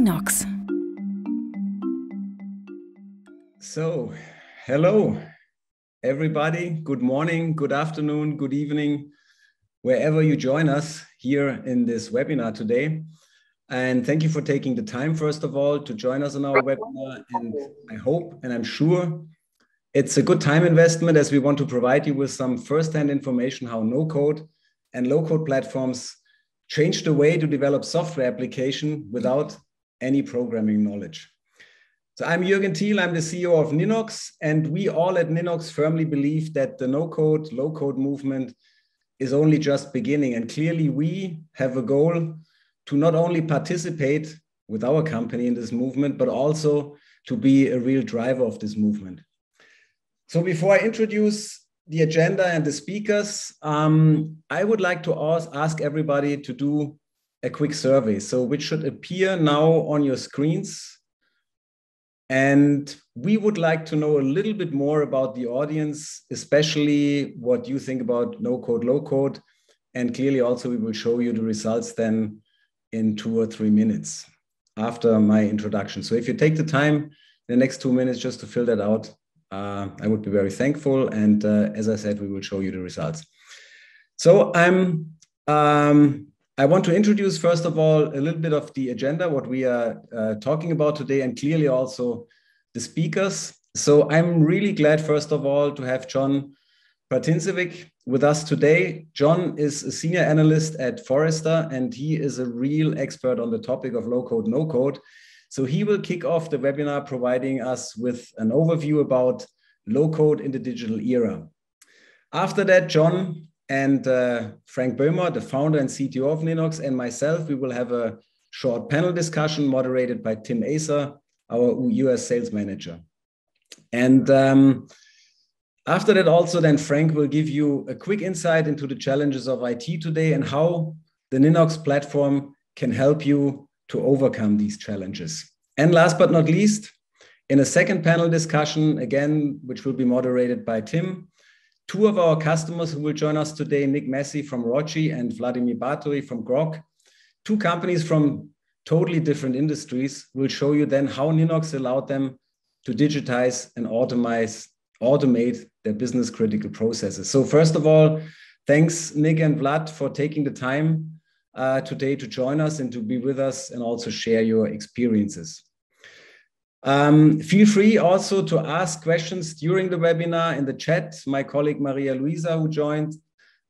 Ninox. So, hello, everybody. Good morning, good afternoon, good evening, wherever you join us here in this webinar today. And thank you for taking the time, first of all, to join us on our webinar. And I hope, and I'm sure, it's a good time investment as we want to provide you with some first-hand information how no-code and low-code platforms change the way to develop software application without any programming knowledge. So I'm Jürgen Thiel, I'm the CEO of Ninox, and we all at Ninox firmly believe that the no-code, low-code movement is only just beginning. And clearly we have a goal to not only participate with our company in this movement, but also to be a real driver of this movement. So before I introduce the agenda and the speakers, I would like to ask everybody to do a quick survey, so which should appear now on your screens. And we would like to know a little bit more about the audience, especially what you think about no-code, low-code. And clearly also we will show you the results then in 2 or 3 minutes after my introduction. So if you take the time in the next 2 minutes just to fill that out, I would be very thankful. And as I said, we will show you the results. So I want to introduce, first of all, a little bit of the agenda, what we are talking about today, and clearly also the speakers. So I'm really glad, first of all, to have John Bratincevic with us today. John is a senior analyst at Forrester, and he is a real expert on the topic of low-code, no-code. So he will kick off the webinar, providing us with an overview about low-code in the digital era. After that, John and Frank Böhmer, the founder and CTO of Ninox, and myself, we will have a short panel discussion moderated by Tim Azer, our US sales manager. And after that also, then Frank will give you a quick insight into the challenges of IT today and how the Ninox platform can help you to overcome these challenges. And last but not least, in a second panel discussion, again, which will be moderated by Tim, 2 of our customers who will join us today, Nick Massie from Rotschy and Vladimir Bathory from Grok, 2 companies from totally different industries, will show you then how Ninox allowed them to digitize and automate their business critical processes. So first of all, thanks Nick and Vlad for taking the time today to join us and to be with us and also share your experiences. Feel free also to ask questions during the webinar in the chat. My colleague Maria-Luisa, who joined,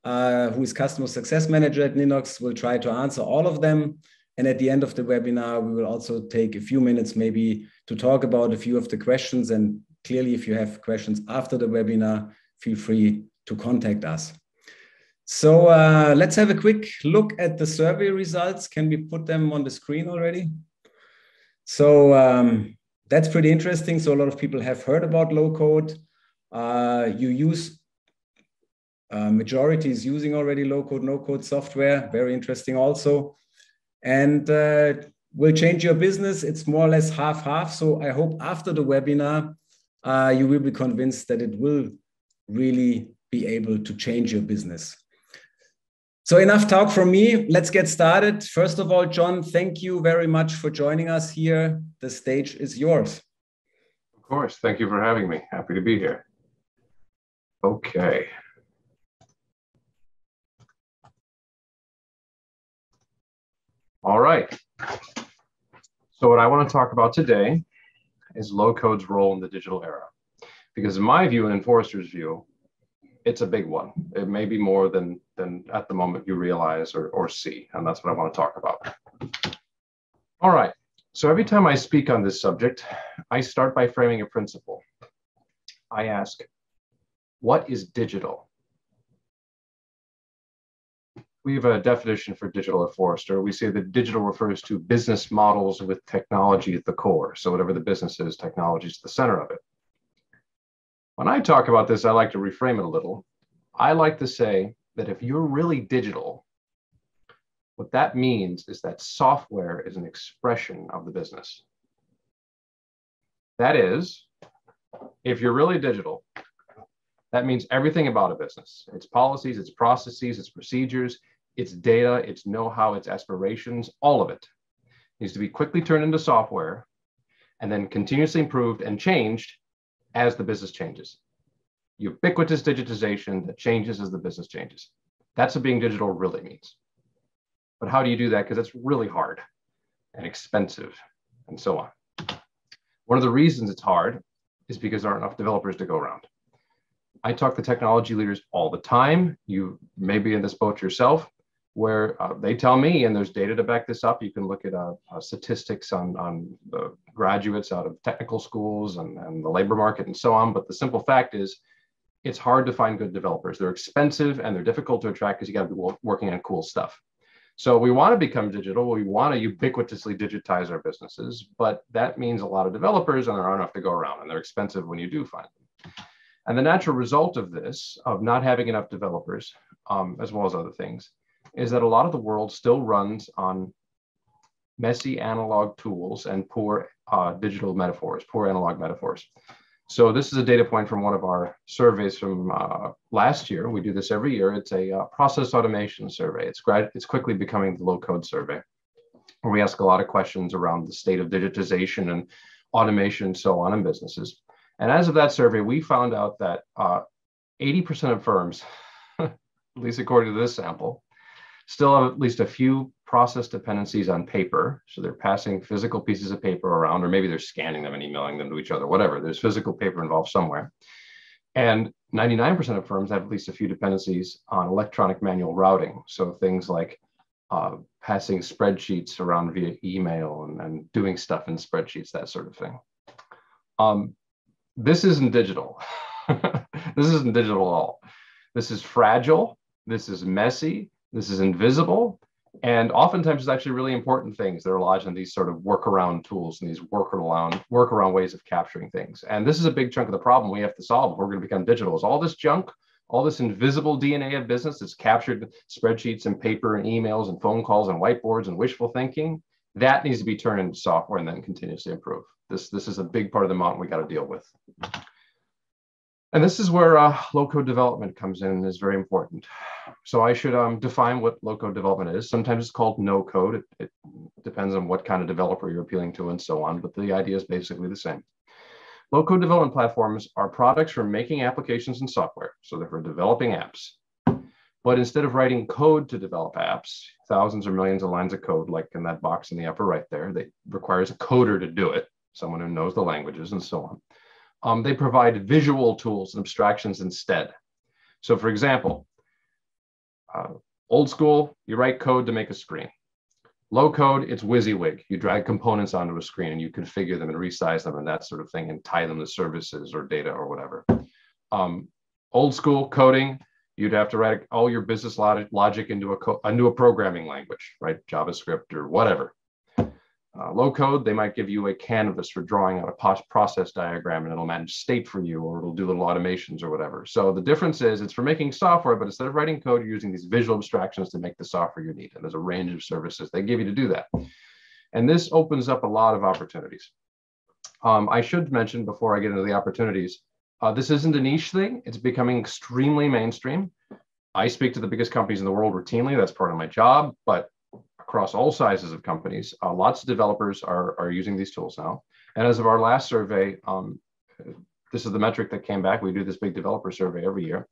who is Customer Success Manager at Ninox, will try to answer all of them. And at the end of the webinar, we will also take a few minutes maybe to talk about a few of the questions. And clearly, if you have questions after the webinar, feel free to contact us. So let's have a quick look at the survey results. Can we put them on the screen already? So that's pretty interesting. So a lot of people have heard about low code. Majority is using already low code, no code software. Very interesting also. And will change your business. It's more or less half-half. So I hope after the webinar, you will be convinced that it will really be able to change your business. So enough talk from me. Let's get started. First of all, John, thank you very much for joining us here. The stage is yours. Of course. Thank you for having me. Happy to be here. Okay. All right. So what I want to talk about today is low-code's role in the digital era. Because in my view and in Forrester's view, it's a big one. It may be more than at the moment you realize or see, and that's what I want to talk about. All right, so every time I speak on this subject, I start by framing a principle. I ask, what is digital? We have a definition for digital at Forrester. We say that digital refers to business models with technology at the core. So whatever the business is, technology is the center of it. When I talk about this, I like to reframe it a little. I like to say that if you're really digital, what that means is that software is an expression of the business. That is, if you're really digital, that means everything about a business. Its policies, its processes, its procedures, its data, its know-how, its aspirations, all of it. needs to be quickly turned into software and then continuously improved and changed as the business changes. Ubiquitous digitization that changes as the business changes. That's what being digital really means. But how do you do that? Because it's really hard and expensive and so on. One of the reasons it's hard is because there aren't enough developers to go around. I talk to technology leaders all the time. You may be in this boat yourself, where they tell me, and there's data to back this up. You can look at statistics on the graduates out of technical schools and the labor market and so on. But the simple fact is, it's hard to find good developers. They're expensive and they're difficult to attract because you got to be working on cool stuff. So we want to become digital. We want to ubiquitously digitize our businesses, but that means a lot of developers and there aren't enough to go around, and they're expensive when you do find them. And the natural result of this, of not having enough developers, as well as other things, is that a lot of the world still runs on messy analog tools and poor digital metaphors, poor analog metaphors. So this is a data point from one of our surveys from last year. We do this every year. It's a process automation survey. It's quickly becoming the low-code survey, where we ask a lot of questions around the state of digitization and automation and so on in businesses. And as of that survey, we found out that 80% of firms, at least according to this sample, still have at least a few process dependencies on paper. So they're passing physical pieces of paper around, or maybe they're scanning them and emailing them to each other, whatever. There's physical paper involved somewhere. And 99% of firms have at least a few dependencies on electronic manual routing. So things like passing spreadsheets around via email and doing stuff in spreadsheets, that sort of thing. This isn't digital. This isn't digital at all. This is fragile. This is messy. This is invisible. And oftentimes it's actually really important things that are lodged in these sort of workaround tools and these workaround ways of capturing things. And this is a big chunk of the problem we have to solve if we're going to become digital, is all this junk, all this invisible DNA of business that's captured in spreadsheets and paper and emails and phone calls and whiteboards and wishful thinking, that needs to be turned into software and then continuously improve. This is a big part of the mountain we got to deal with. And this is where low-code development comes in and is very important. So I should define what low-code development is. Sometimes it's called no-code. It depends on what kind of developer you're appealing to and so on, but the idea is basically the same. Low-code development platforms are products for making applications and software. So they're for developing apps. But instead of writing code to develop apps, thousands or millions of lines of code, like in that box in the upper right there, that requires a coder to do it, someone who knows the languages and so on. They provide visual tools and abstractions instead. So for example, old school, you write code to make a screen. Low code, it's WYSIWYG. You drag components onto a screen and you configure them and resize them and that sort of thing and tie them to services or data or whatever. Old school coding, you'd have to write all your business logic into a programming language, right? JavaScript or whatever. Low code, they might give you a canvas for drawing out a process diagram and it'll manage state for you, or it'll do little automations or whatever. So the difference is it's for making software, but instead of writing code, you're using these visual abstractions to make the software you need. And there's a range of services they give you to do that. And this opens up a lot of opportunities. I should mention before I get into the opportunities, this isn't a niche thing. It's becoming extremely mainstream. I speak to the biggest companies in the world routinely. That's part of my job, but across all sizes of companies, lots of developers are using these tools now. And as of our last survey, this is the metric that came back. We do this big developer survey every year.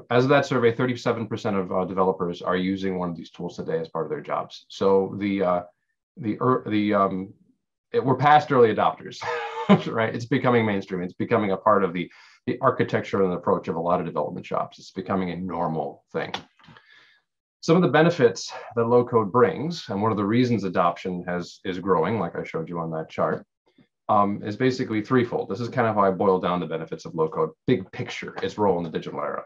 As of that survey, 37% of developers are using one of these tools today as part of their jobs. So we're past early adopters, right? It's becoming mainstream. It's becoming a part of the architecture and approach of a lot of development shops. It's becoming a normal thing. Some of the benefits that low code brings, and one of the reasons adoption is growing, like I showed you on that chart, is basically threefold. This is kind of how I boil down the benefits of low code, big picture, its role in the digital era.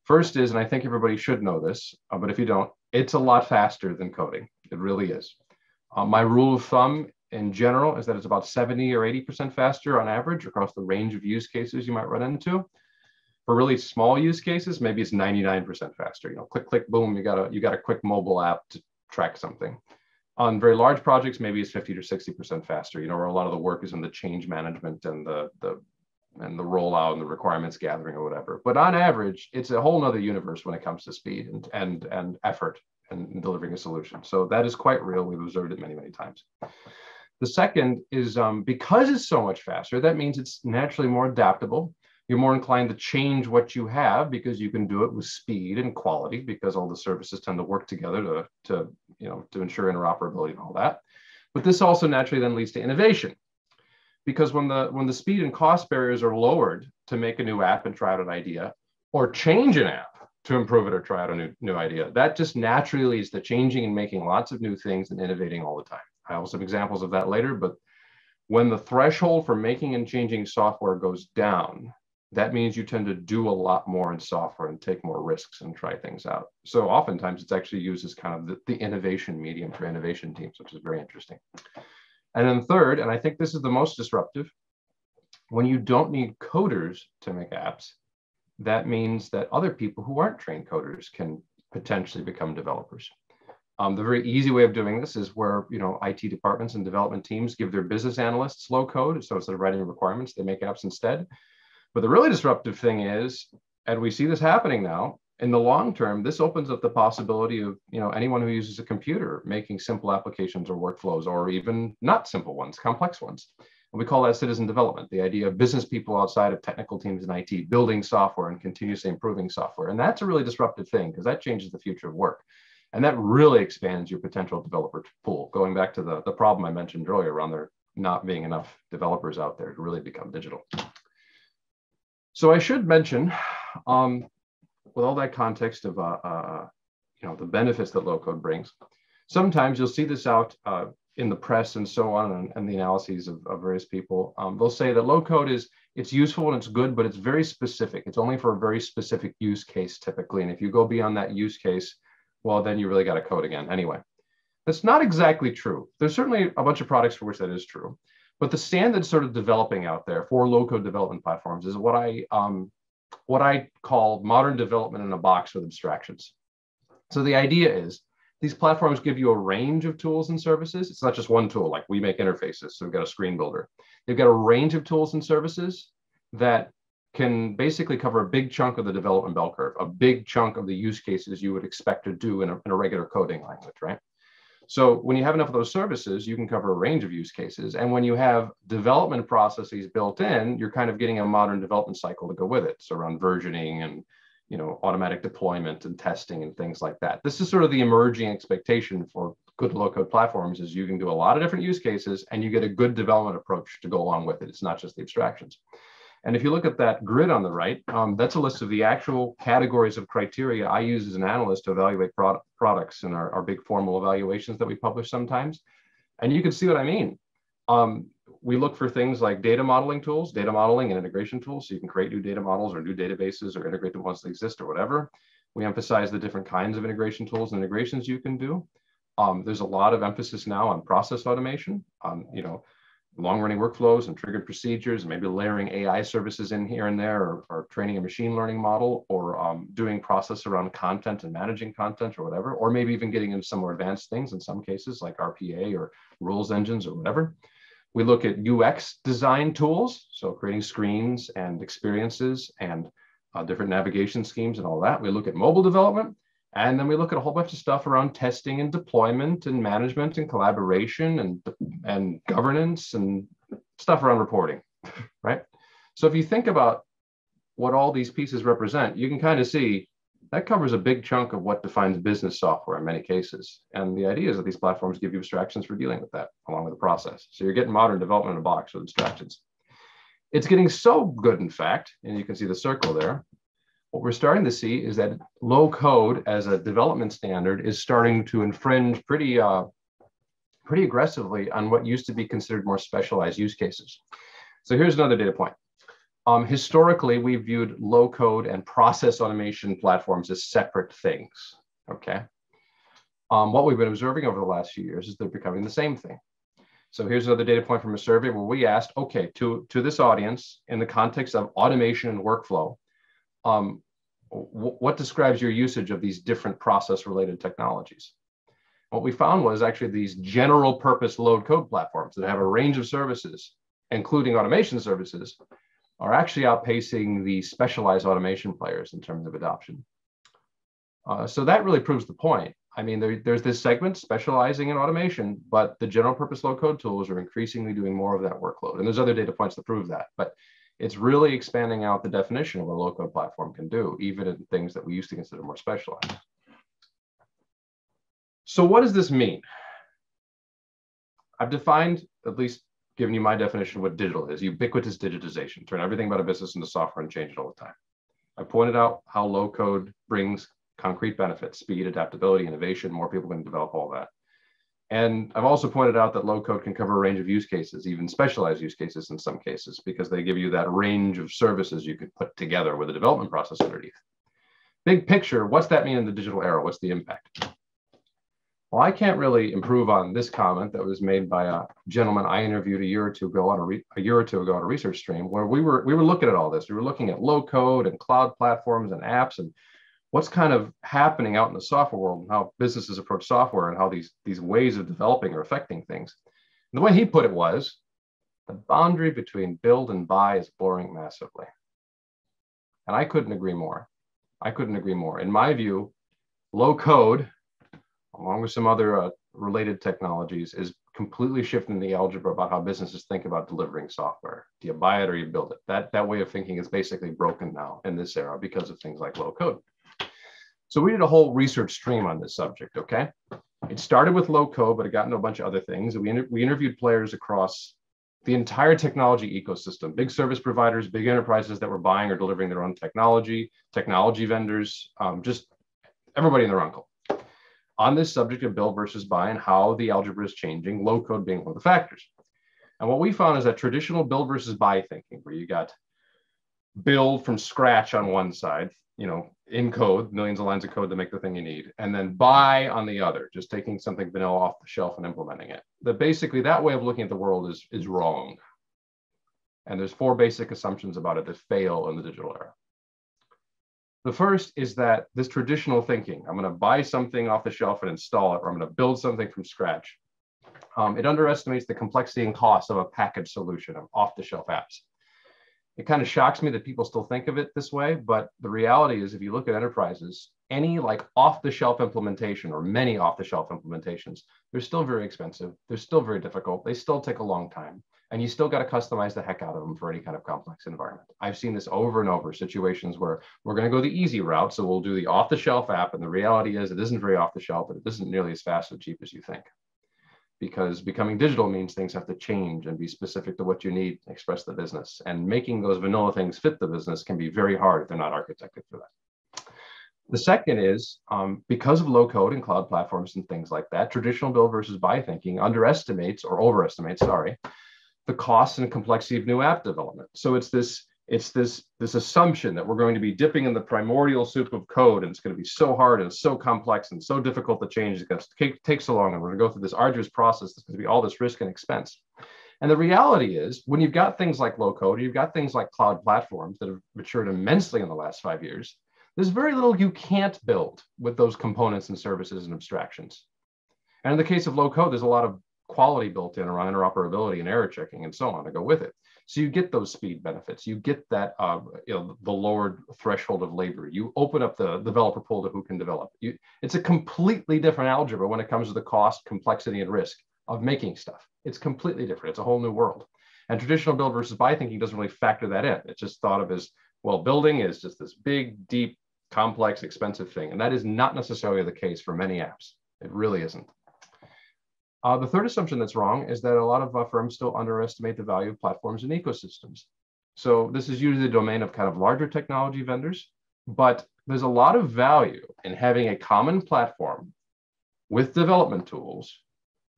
First is, and I think everybody should know this, but if you don't, it's a lot faster than coding. It really is. My rule of thumb in general is that it's about 70 or 80% faster on average across the range of use cases you might run into. For really small use cases, maybe it's 99% faster. You know, click, click, boom, you got a quick mobile app to track something. On very large projects, maybe it's 50 to 60% faster, you know, where a lot of the work is in the change management and the rollout and the requirements gathering or whatever. But on average, it's a whole nother universe when it comes to speed and effort and delivering a solution. So that is quite real. We've observed it many, many times. The second is because it's so much faster, that means it's naturally more adaptable. You're more inclined to change what you have because you can do it with speed and quality, because all the services tend to work together to ensure interoperability and all that. But this also naturally then leads to innovation, because when the speed and cost barriers are lowered to make a new app and try out an idea, or change an app to improve it or try out a new idea, that just naturally leads to changing and making lots of new things and innovating all the time. I have some examples of that later, but when the threshold for making and changing software goes down, that means you tend to do a lot more in software and take more risks and try things out. So oftentimes it's actually used as kind of the innovation medium for innovation teams, which is very interesting. And then third, and I think this is the most disruptive, when you don't need coders to make apps, that means that other people who aren't trained coders can potentially become developers. The very easy way of doing this is where IT departments and development teams give their business analysts low code. So instead of writing requirements, they make apps instead. But the really disruptive thing is, and we see this happening now, in the long term, this opens up the possibility of anyone who uses a computer making simple applications or workflows, or even not simple ones, complex ones. And we call that citizen development, the idea of business people outside of technical teams in IT building software and continuously improving software. And that's a really disruptive thing, because that changes the future of work. And that really expands your potential developer pool, going back to the problem I mentioned earlier around there not being enough developers out there to really become digital. So I should mention, with all that context of the benefits that low-code brings, sometimes you'll see this out in the press and so on, and the analyses of various people. They'll say that low-code it's useful and it's good, but it's very specific. It's only for a very specific use case typically. And if you go beyond that use case, well, then you really got to code again. Anyway, that's not exactly true. There's certainly a bunch of products for which that is true. But the standard sort of developing out there for low-code development platforms is what I call modern development in a box with abstractions. So the idea is these platforms give you a range of tools and services. It's not just one tool, like we make interfaces, so we've got a screen builder. They've got a range of tools and services that can basically cover a big chunk of the development bell curve, a big chunk of the use cases you would expect to do in a regular coding language, right? So when you have enough of those services, you can cover a range of use cases. And when you have development processes built in, you're kind of getting a modern development cycle to go with it. So around versioning and automatic deployment and testing and things like that. This is sort of the emerging expectation for good low-code platforms, is you can do a lot of different use cases and you get a good development approach to go along with it. It's not just the abstractions. And if you look at that grid on the right, that's a list of the actual categories of criteria I use as an analyst to evaluate products in our big formal evaluations that we publish sometimes. And you can see what I mean. We look for things like data modeling tools, data modeling and integration tools, so you can create new data models or new databases or integrate them once they exist or whatever. We emphasize the different kinds of integration tools and integrations you can do. There's a lot of emphasis now on process automation, long-running workflows and triggered procedures, and maybe layering AI services in here and there, or training a machine learning model, or doing process around content and managing content or whatever, or maybe even getting into some more advanced things in some cases like RPA or rules engines or whatever. We look at UX design tools, so creating screens and experiences and different navigation schemes and all that. We look at mobile development, and then we look at a whole bunch of stuff around testing and deployment and management and collaboration and governance and stuff around reporting, right? So if you think about what all these pieces represent, you can kind of see that covers a big chunk of what defines business software in many cases. And the idea is that these platforms give you abstractions for dealing with that along with the process. So you're getting modern development in a box with abstractions. It's getting so good, in fact, and you can see the circle there. What we're starting to see is that low code as a development standard is starting to infringe pretty aggressively on what used to be considered more specialized use cases. So here's another data point. Historically, we viewed low code and process automation platforms as separate things, okay? What we've been observing over the last few years is they're becoming the same thing. So here's another data point from a survey where we asked, okay, to this audience, in the context of automation and workflow, what describes your usage of these different process-related technologies? What we found was actually these general purpose low code platforms that have a range of services, including automation services, are actually outpacing the specialized automation players in terms of adoption. So that really proves the point. I mean, there's this segment specializing in automation, but the general purpose low code tools are increasingly doing more of that workload. And there's other data points to prove that, but it's really expanding out the definition of what a low code platform can do, even in things that we used to consider more specialized. So what does this mean? I've defined, at least given you my definition of what digital is: ubiquitous digitization, turn everything about a business into software and change it all the time. I pointed out how low code brings concrete benefits: speed, adaptability, innovation, more people can develop all that. And I've also pointed out that low code can cover a range of use cases, even specialized use cases in some cases, because they give you that range of services you could put together with a development process underneath. Big picture, what's that mean in the digital era? What's the impact? Well, I can't really improve on this comment that was made by a gentleman I interviewed a year or two ago on a research stream, where we were looking at all this. We were looking at low code and cloud platforms and apps and what's kind of happening out in the software world and how businesses approach software and how these ways of developing are affecting things. And the way he put it was, the boundary between build and buy is blurring massively. And I couldn't agree more. I couldn't agree more. In my view, low code, along with some other related technologies, is completely shifting the algebra about how businesses think about delivering software. Do you buy it or you build it? That way of thinking is basically broken now in this era because of things like low code. So we did a whole research stream on this subject, okay? It started with low code, but it got into a bunch of other things. We interviewed players across the entire technology ecosystem: big service providers, big enterprises that were buying or delivering their own technology vendors, just everybody and their uncle, on this subject of build versus buy and how the algebra is changing, low code being one of the factors. And what we found is that traditional build versus buy thinking, where you got build from scratch on one side, in code, millions of lines of code to make the thing you need, and then buy on the other, just taking something vanilla off the shelf and implementing it. Basically that way of looking at the world is wrong. And there's 4 basic assumptions about it that fail in the digital era. The first is that this traditional thinking, I'm going to buy something off the shelf and install it, or I'm going to build something from scratch, it underestimates the complexity and cost of a packaged solution of off-the-shelf apps. It kind of shocks me that people still think of it this way, but the reality is, if you look at enterprises, any off-the-shelf implementation or many off-the-shelf implementations, they're still very expensive. They're still very difficult. They still take a long time, and you still got to customize the heck out of them for any kind of complex environment. I've seen this over and over, situations where we're going to go the easy route. So we'll do the off-the-shelf app, and the reality is it isn't very off-the-shelf, but it isn't nearly as fast or cheap as you think. Because becoming digital means things have to change and be specific to what you need to express the business. And making those vanilla things fit the business can be very hard if they're not architected for that. The second is, because of low code and cloud platforms and things like that, traditional build versus buy thinking overestimates the cost and complexity of new app development. So it's this assumption that we're going to be dipping in the primordial soup of code, and it's going to be so hard and so complex and so difficult to change. It's going to take so long, and we're going to go through this arduous process. There's going to be all this risk and expense. And the reality is, when you've got things like low code, you've got things like cloud platforms that have matured immensely in the last 5 years, there's very little you can't build with those components and services and abstractions. And in the case of low code, there's a lot of quality built in around interoperability and error checking and so on to go with it. So you get those speed benefits. You get that the lowered threshold of labor. You open up the developer pool to who can develop. It's a completely different algebra when it comes to the cost, complexity, and risk of making stuff. It's completely different. It's a whole new world. And traditional build versus buy thinking doesn't really factor that in. It's just thought of as, well, building is just this big, deep, complex, expensive thing. And that is not necessarily the case for many apps. It really isn't. The third assumption that's wrong is that a lot of firms still underestimate the value of platforms and ecosystems. So this is usually the domain of kind of larger technology vendors, but there's a lot of value in having a common platform with development tools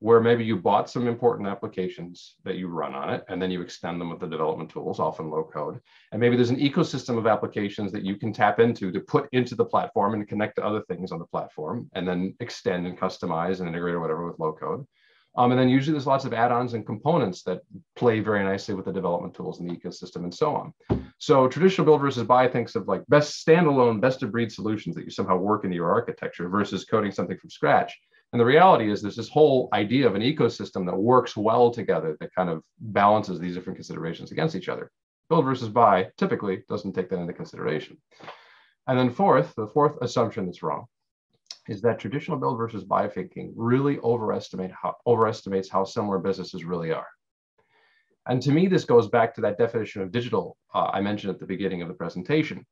where maybe you bought some important applications that you run on it, and then you extend them with the development tools, often low code. And maybe there's an ecosystem of applications that you can tap into to put into the platform and connect to other things on the platform, and then extend and customize and integrate or whatever with low code. And then usually there's lots of add-ons and components that play very nicely with the development tools in the ecosystem and so on. So traditional build versus buy thinks of like best standalone, best of breed solutions that you somehow work into your architecture versus coding something from scratch. And the reality is there's this whole idea of an ecosystem that works well together that kind of balances these different considerations against each other. Build versus buy typically doesn't take that into consideration. And then the fourth assumption that's wrong is that traditional build versus buy thinking really overestimates how similar businesses really are. And to me, this goes back to that definition of digital I mentioned at the beginning of the presentation.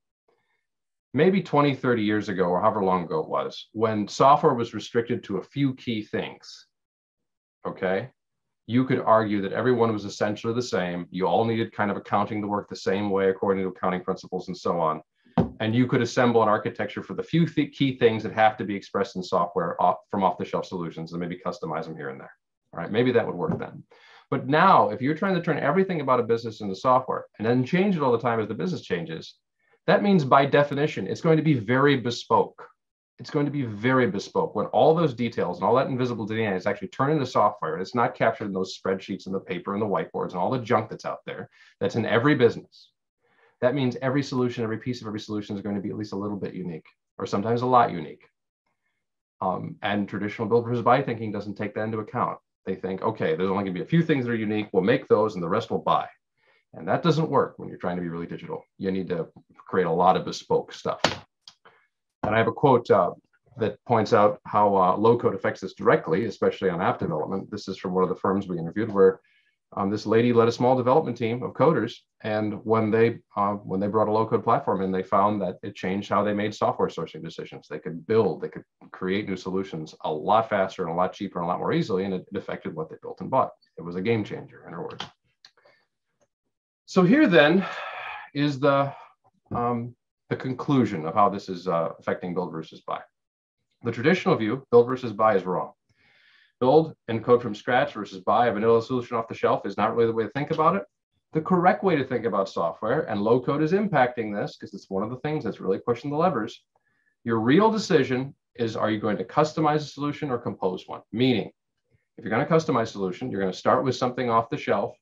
Maybe 20, 30 years ago, or however long ago it was, when software was restricted to a few key things, okay, you could argue that everyone was essentially the same. You all needed kind of accounting to work the same way according to accounting principles and so on. And you could assemble an architecture for the few key things that have to be expressed in software from off-the-shelf solutions and maybe customize them here and there. All right, maybe that would work then. But now, if you're trying to turn everything about a business into software and then change it all the time as the business changes, that means by definition, it's going to be very bespoke. It's going to be very bespoke when all those details and all that invisible data is actually turned into software. It's not captured in those spreadsheets and the paper and the whiteboards and all the junk that's out there, that's in every business. That means every solution, every piece of every solution is going to be at least a little bit unique, or sometimes a lot unique. And traditional build versus buy thinking doesn't take that into account. They think, okay, there's only going to be a few things that are unique. We'll make those and the rest will buy. And that doesn't work when you're trying to be really digital. You need to create a lot of bespoke stuff. And I have a quote that points out how low-code affects this directly, especially on app development. This is from one of the firms we interviewed, where this lady led a small development team of coders. And when they brought a low-code platform in, they found that it changed how they made software sourcing decisions. They could build, they could create new solutions a lot faster and a lot cheaper and a lot more easily, and it affected what they built and bought. It was a game changer, in other words. So here then is the conclusion of how this is affecting build versus buy. The traditional view, build versus buy, is wrong. Build and code from scratch versus buy a vanilla solution off the shelf is not really the way to think about it. The correct way to think about software, and low code is impacting this because it's one of the things that's really pushing the levers. Your real decision is, are you going to customize a solution or compose one? Meaning, if you're going to customize a solution, you're going to start with something off the shelf.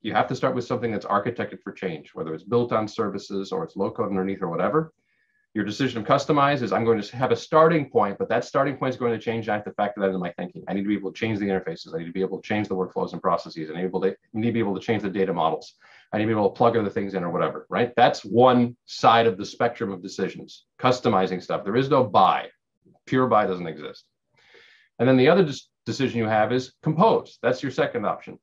You have to start with something that's architected for change, whether it's built on services or it's low code underneath or whatever. Your decision of customize is, I'm going to have a starting point, but that starting point is going to change. I have to factor that into my thinking. I need to be able to change the interfaces. I need to be able to change the workflows and processes. I need to be able to change the data models. I need to be able to plug other things in or whatever, right? That's one side of the spectrum of decisions, customizing stuff. There is no buy. Pure buy doesn't exist. And then the other decision you have is compose. That's your second option.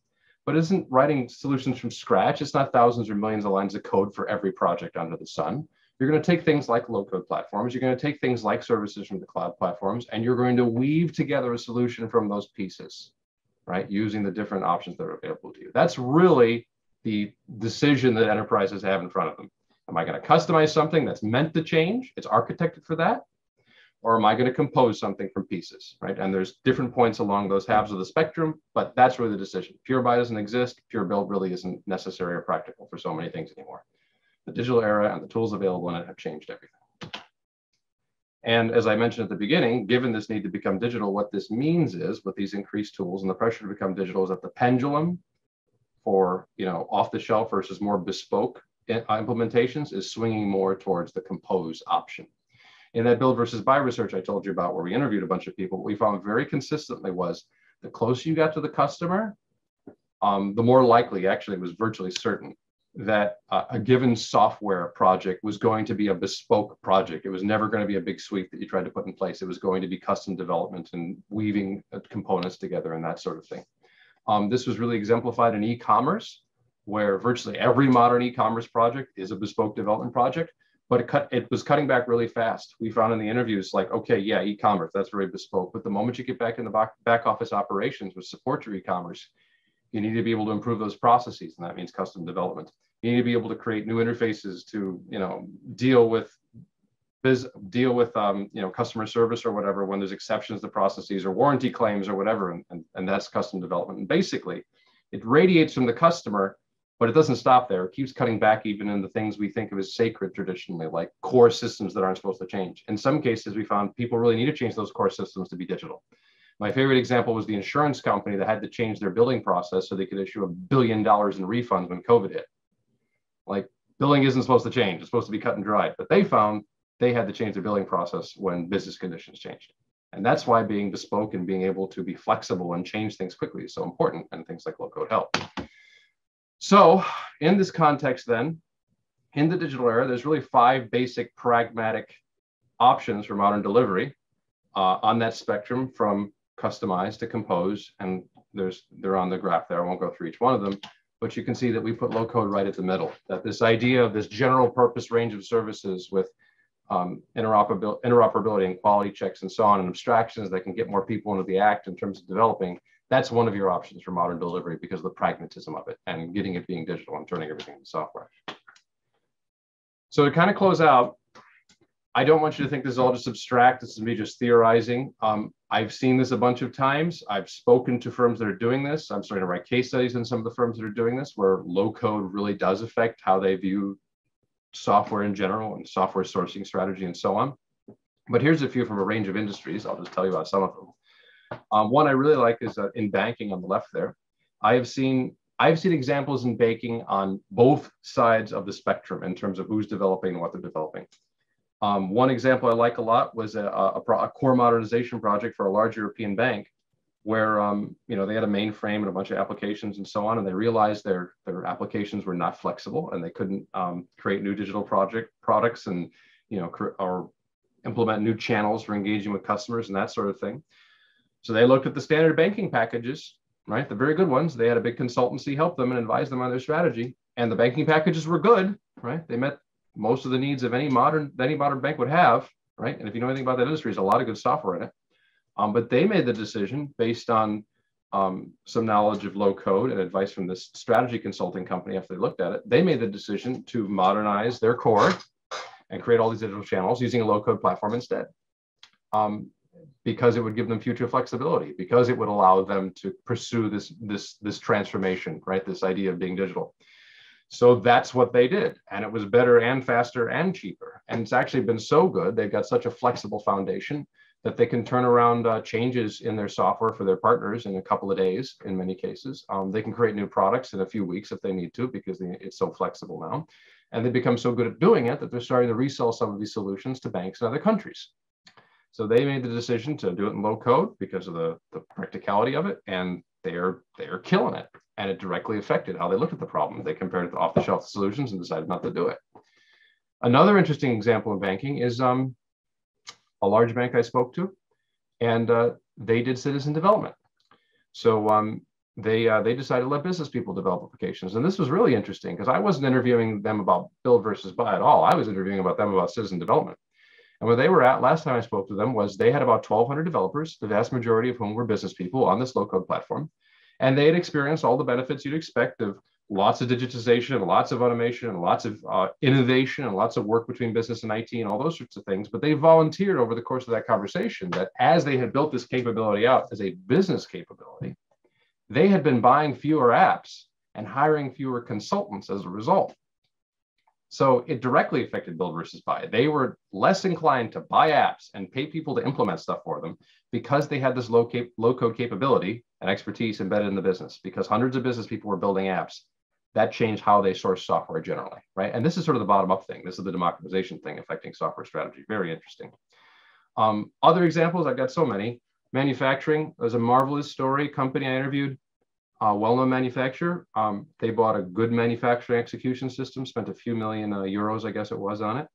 But isn't writing solutions from scratch? It's not thousands or millions of lines of code for every project under the sun. You're going to take things like low-code platforms. You're going to take things like services from the cloud platforms, and you're going to weave together a solution from those pieces, right? Using the different options that are available to you. That's really the decision that enterprises have in front of them. Am I going to customize something that's meant to change? It's architected for that. Or am I going to compose something from pieces, right? And there's different points along those halves of the spectrum, but that's really the decision. Pure buy doesn't exist. Pure build really isn't necessary or practical for so many things anymore. The digital era and the tools available in it have changed everything. And as I mentioned at the beginning, given this need to become digital, what this means is, with these increased tools and the pressure to become digital, is that the pendulum for, off the shelf versus more bespoke implementations is swinging more towards the compose option. In that build versus buy research I told you about, where we interviewed a bunch of people, what we found very consistently was the closer you got to the customer, the more likely, actually it was virtually certain, that a given software project was going to be a bespoke project. It was never going to be a big suite that you tried to put in place. It was going to be custom development and weaving components together and that sort of thing. This was really exemplified in e-commerce, where virtually every modern e-commerce project is a bespoke development project. But it was cutting back really fast. We found in the interviews, like, okay, yeah, e-commerce, that's very bespoke. But the moment you get back in the back office operations which support your e-commerce, you need to be able to improve those processes, and that means custom development. You need to be able to create new interfaces to, deal with customer service or whatever when there's exceptions to processes or warranty claims or whatever, and that's custom development. And basically, it radiates from the customer. But it doesn't stop there. It keeps cutting back even in the things we think of as sacred traditionally, like core systems that aren't supposed to change. In some cases, we found people really need to change those core systems to be digital. My favorite example was the insurance company that had to change their billing process so they could issue $1 billion in refunds when COVID hit. Like, billing isn't supposed to change. It's supposed to be cut and dried. But they found they had to change their billing process when business conditions changed. And that's why being bespoke and being able to be flexible and change things quickly is so important, and things like low-code help. So in this context then, in the digital era, there's really 5 basic pragmatic options for modern delivery on that spectrum from customize to compose, and they're on the graph there. I won't go through each one of them, but you can see that we put low-code right at the middle, that this idea of this general purpose range of services with interoperability and quality checks and so on, and abstractions that can get more people into the act in terms of developing, that's one of your options for modern delivery because of the pragmatism of it and getting it being digital and turning everything into software. So to kind of close out, I don't want you to think this is all just abstract. This is me just theorizing. I've seen this a bunch of times. I've spoken to firms that are doing this. I'm starting to write case studies in some of the firms that are doing this, where low code really does affect how they view software in general and software sourcing strategy and so on. But here's a few from a range of industries. I'll just tell you about some of them. One I really like is in banking on the left there. I've seen examples in banking on both sides of the spectrum in terms of who's developing and what they're developing. One example I like a lot was a core modernization project for a large European bank, where they had a mainframe and a bunch of applications and so on, and they realized their applications were not flexible and they couldn't create new digital products and or implement new channels for engaging with customers and that sort of thing. So they looked at the standard banking packages, right? The very good ones. They had a big consultancy help them and advise them on their strategy, and the banking packages were good, right? They met most of the needs of any modern bank would have, right? And if you know anything about that industry, there's a lot of good software in it. But they made the decision based on some knowledge of low code and advice from this strategy consulting company. After they looked at it, they made the decision to modernize their core and create all these digital channels using a low code platform instead, because it would give them future flexibility, because it would allow them to pursue this transformation, right? This idea of being digital. So that's what they did. And it was better and faster and cheaper. And it's actually been so good. They've got such a flexible foundation that they can turn around changes in their software for their partners in a couple of days, in many cases. They can create new products in a few weeks if they need to, because it's so flexible now. And they become so good at doing it that they're starting to resell some of these solutions to banks in other countries. So they made the decision to do it in low code because of the practicality of it. And they're killing it. And it directly affected how they looked at the problem. They compared it to off-the-shelf solutions and decided not to do it. Another interesting example in banking is a large bank I spoke to, and they did citizen development. So they decided to let business people develop applications. And this was really interesting because I wasn't interviewing them about build versus buy at all. I was interviewing them about citizen development. And where they were at last time I spoke to them was they had about 1,200 developers, the vast majority of whom were business people on this low-code platform. And they had experienced all the benefits you'd expect of lots of digitization, lots of automation, and lots of innovation, and lots of work between business and IT and all those sorts of things. But they volunteered over the course of that conversation that as they had built this capability out as a business capability, they had been buying fewer apps and hiring fewer consultants as a result. So it directly affected build versus buy. They were less inclined to buy apps and pay people to implement stuff for them because they had this low-code capability and expertise embedded in the business, because hundreds of business people were building apps. That changed how they source software generally, right? And this is sort of the bottom-up thing. This is the democratization thing affecting software strategy. Very interesting. Other examples, I've got so many. Manufacturing was a marvelous story. Company I interviewed, well-known manufacturer. They bought a good manufacturing execution system, spent a few million euros, I guess it was, on it.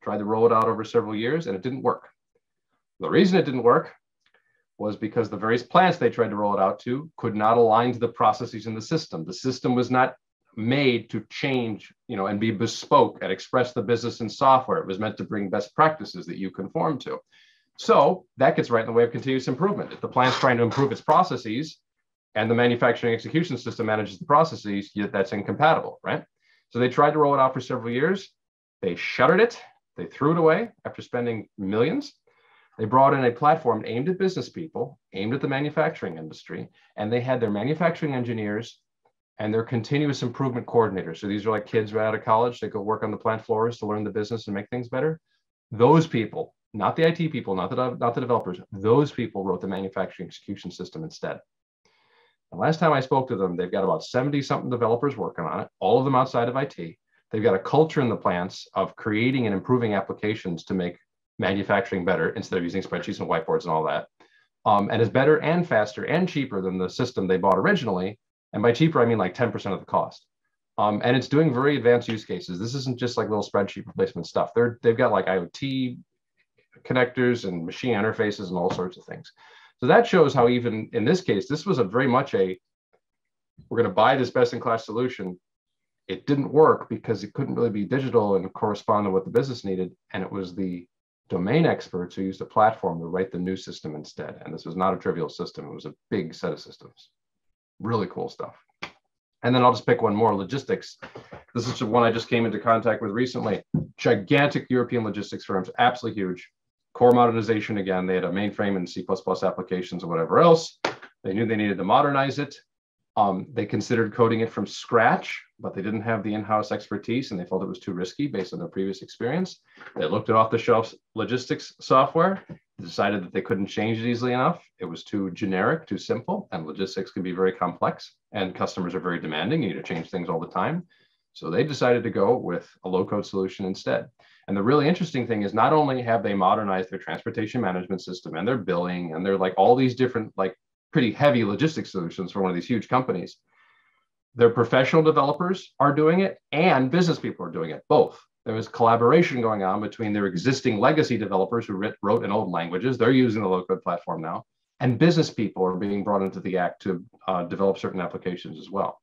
Tried to roll it out over several years, and it didn't work. The reason it didn't work was because the various plants they tried to roll it out to could not align to the processes in the system. The system was not made to change, and be bespoke and express the business in software. It was meant to bring best practices that you conform to. So that gets right in the way of continuous improvement. If the plant's trying to improve its processes and the manufacturing execution system manages the processes, yet that's incompatible, right? So they tried to roll it out for several years. They shuttered it. They threw it away after spending millions. They brought in a platform aimed at business people, aimed at the manufacturing industry, and they had their manufacturing engineers and their continuous improvement coordinators. So these are like kids right out of college. They go work on the plant floors to learn the business and make things better. Those people, not the IT people, not the developers, those people wrote the manufacturing execution system instead. And last time I spoke to them, they've got about 70-something developers working on it, all of them outside of IT. They've got a culture in the plants of creating and improving applications to make manufacturing better instead of using spreadsheets and whiteboards and all that. And is better and faster and cheaper than the system they bought originally. And by cheaper, I mean like 10% of the cost. And it's doing very advanced use cases. This isn't just like little spreadsheet replacement stuff. They've got like IoT connectors and machine interfaces and all sorts of things. So that shows how even in this case, this was a very much a, we're going to buy this best-in-class solution. It didn't work because it couldn't really be digital and correspond to what the business needed. And it was the domain experts who used a platform to write the new system instead. And this was not a trivial system. It was a big set of systems. Really cool stuff. And then I'll just pick one more, logistics. This is one I just came into contact with recently. Gigantic European logistics firms, absolutely huge. Core modernization again. They had a mainframe and C++ applications and whatever else. They knew they needed to modernize it. They considered coding it from scratch, but they didn't have the in-house expertise and they felt it was too risky based on their previous experience. They looked at off-the-shelf logistics software, decided that they couldn't change it easily enough. It was too generic, too simple, and logistics can be very complex and customers are very demanding. You need to change things all the time. So they decided to go with a low-code solution instead. And the really interesting thing is not only have they modernized their transportation management system and their billing and they're like all these different like pretty heavy logistics solutions for one of these huge companies, their professional developers are doing it and business people are doing it, both. There was collaboration going on between their existing legacy developers who wrote in old languages. They're using the low-code platform now. And business people are being brought into the act to develop certain applications as well.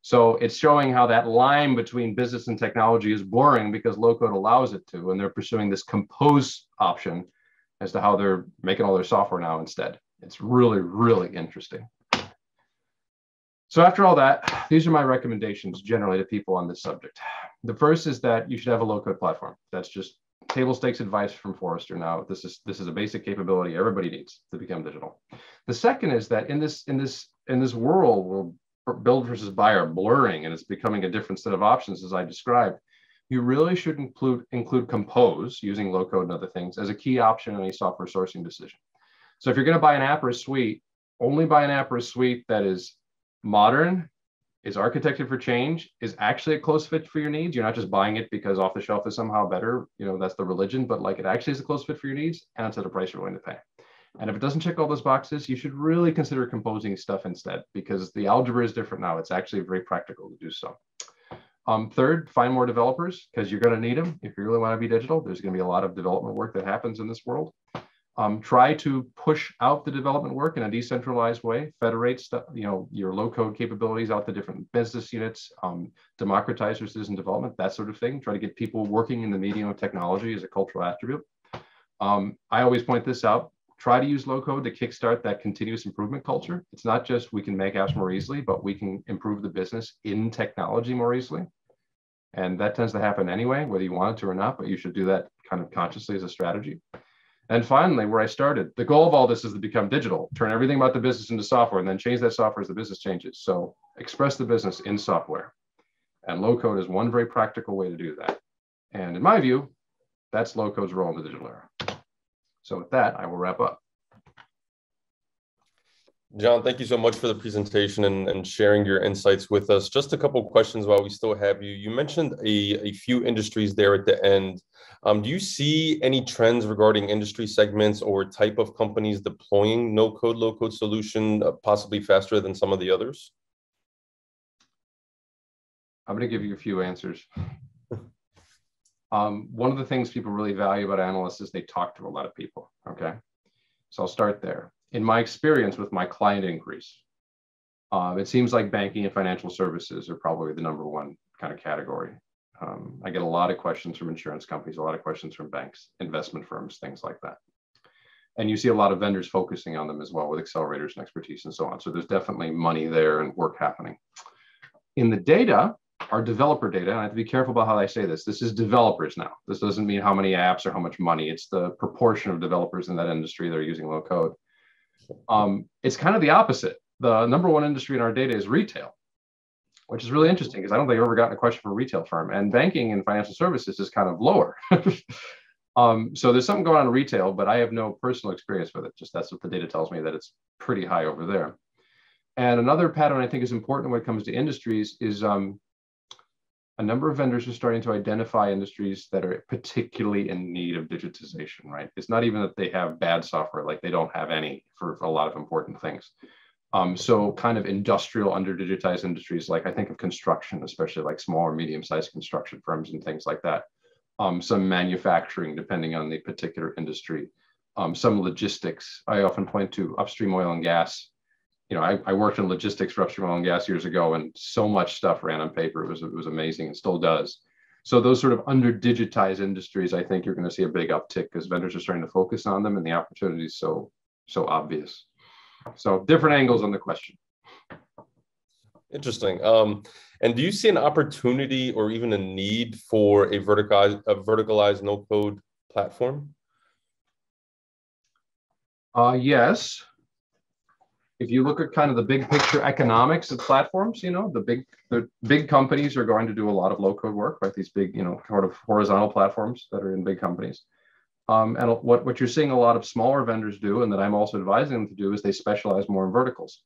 So it's showing how that line between business and technology is blurring because low-code allows it to, and they're pursuing this compose option as to how they're making all their software now instead. It's really, really interesting. So after all that, these are my recommendations generally to people on this subject. The first is that you should have a low-code platform. That's just table stakes advice from Forrester. Now, this is a basic capability everybody needs to become digital. The second is that in this world where build versus buy are blurring and it's becoming a different set of options as I described, you really should include compose using low-code and other things as a key option in a software sourcing decision. So if you're going to buy an app or a suite, only buy an app or a suite that is modern, is architected for change, is actually a close fit for your needs. You're not just buying it because off the shelf is somehow better, you know, that's the religion, but like it actually is a close fit for your needs and it's at a price you're willing to pay. And if it doesn't check all those boxes, you should really consider composing stuff instead because the algebra is different now. It's actually very practical to do so. Third, find more developers because you're going to need them. If you really want to be digital, there's going to be a lot of development work that happens in this world. Try to push out the development work in a decentralized way, federate stuff, you know, your low-code capabilities out to different business units, democratize your citizen development, that sort of thing. Try to get people working in the medium of technology as a cultural attribute. I always point this out. Try to use low-code to kickstart that continuous improvement culture. It's not just we can make apps more easily, but we can improve the business in technology more easily. And that tends to happen anyway, whether you want it to or not, but you should do that kind of consciously as a strategy. And finally, where I started, the goal of all this is to become digital, turn everything about the business into software, and then change that software as the business changes. So express the business in software. And low-code is one very practical way to do that. And in my view, that's low-code's role in the digital era. So with that, I will wrap up. John, thank you so much for the presentation and sharing your insights with us. Just a couple of questions while we still have you. You mentioned a few industries there at the end. Do you see any trends regarding industry segments or type of companies deploying no-code, low-code solution possibly faster than some of the others? I'm going to give you a few answers. One of the things people really value about analysts is they talk to a lot of people, okay? So I'll start there. In my experience with my client inquiries, it seems like banking and financial services are probably the #1 kind of category. I get a lot of questions from insurance companies, a lot of questions from banks, investment firms, things like that. And you see a lot of vendors focusing on them as well with accelerators and expertise and so on. So there's definitely money there and work happening. In the data, our developer data, and I have to be careful about how I say this, this is developers now. This doesn't mean how many apps or how much money. It's the proportion of developers in that industry that are using low code. It's kind of the opposite. The #1 industry in our data is retail, which is really interesting because I don't think I've ever gotten a question from a retail firm. And banking and financial services is kind of lower. So there's something going on in retail, but I have no personal experience with it. Just that's what the data tells me, that it's pretty high over there. And another pattern I think is important when it comes to industries is a number of vendors are starting to identify industries that are particularly in need of digitization, right? It's not even that they have bad software, like they don't have any for a lot of important things. So kind of industrial under digitized industries, like I think of construction, especially like small or medium-sized construction firms and things like that, some manufacturing, depending on the particular industry, some logistics. I often point to upstream oil and gas. You know, I worked in logistics for upstream oil and gas years ago, and so much stuff ran on paper. It was amazing, and still does. So those sort of under digitized industries, I think you're going to see a big uptick because vendors are starting to focus on them, and the opportunity is so obvious. So different angles on the question. Interesting. And do you see an opportunity or even a need for a verticalized no-code platform? Yes. If you look at kind of the big picture economics of platforms, you know, the big companies are going to do a lot of low-code work, right? These big, you know, sort of horizontal platforms that are in big companies. And what you're seeing a lot of smaller vendors do, and that I'm also advising them to do, is they specialize more in verticals.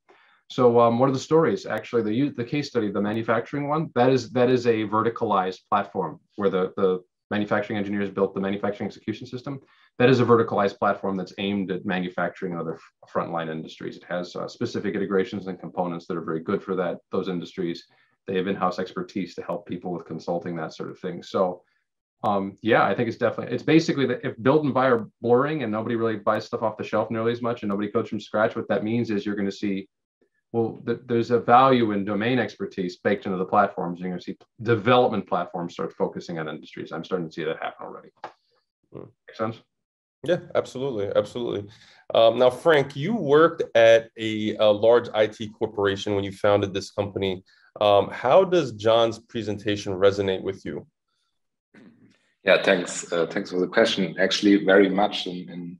So what are the stories? Actually, the case study, the manufacturing one, that is a verticalized platform where the manufacturing engineers built the manufacturing execution system. That is a verticalized platform that's aimed at manufacturing and other frontline industries. It has specific integrations and components that are very good for those industries. They have in-house expertise to help people with consulting, that sort of thing. So yeah, I think it's basically that if build and buy are blurring and nobody really buys stuff off the shelf nearly as much and nobody codes from scratch, what that means is you're going to see, well, there's a value in domain expertise baked into the platforms. You're going to see development platforms start focusing on industries. I'm starting to see that happen already. Make sense? Yeah, absolutely. Absolutely. Now, Frank, you worked at a large IT corporation when you founded this company. How does John's presentation resonate with you? Yeah, thanks. Thanks for the question. Actually, very much in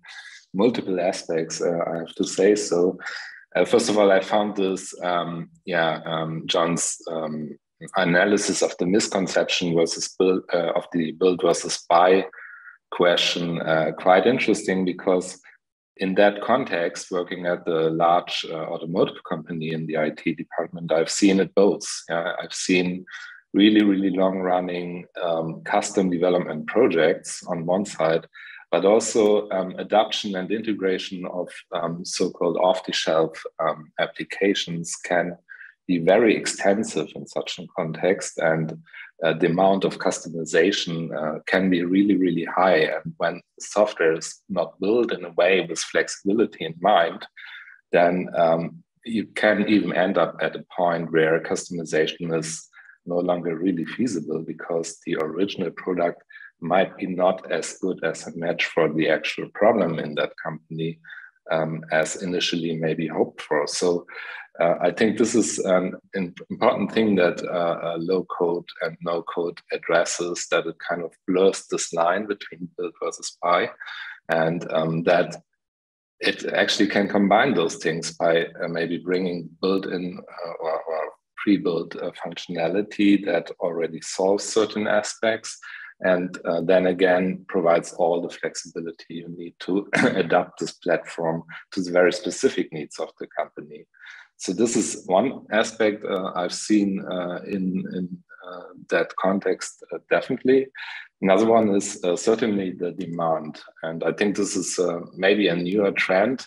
multiple aspects, I have to say. So, first of all, I found this, John's analysis of the misconception versus build, of the build versus buy question quite interesting, because in that context, working at the large automotive company in the IT department, I've seen it both. I've seen really long-running custom development projects on one side, but also adoption and integration of so-called off-the-shelf applications can be very extensive in such a context, and the amount of customization can be really high. And when software is not built in a way with flexibility in mind, then you can even end up at a point where customization is no longer really feasible, because the original product might be not as good as a match for the actual problem in that company as initially maybe hoped for. So I think this is an important thing that low code and no code addresses, that it kind of blurs this line between build versus buy, and that it actually can combine those things by maybe bringing built-in or pre-built functionality that already solves certain aspects, and then again provides all the flexibility you need to adapt this platform to the very specific needs of the company. So this is one aspect I've seen in that context, definitely. Another one is certainly the demand, and I think this is maybe a newer trend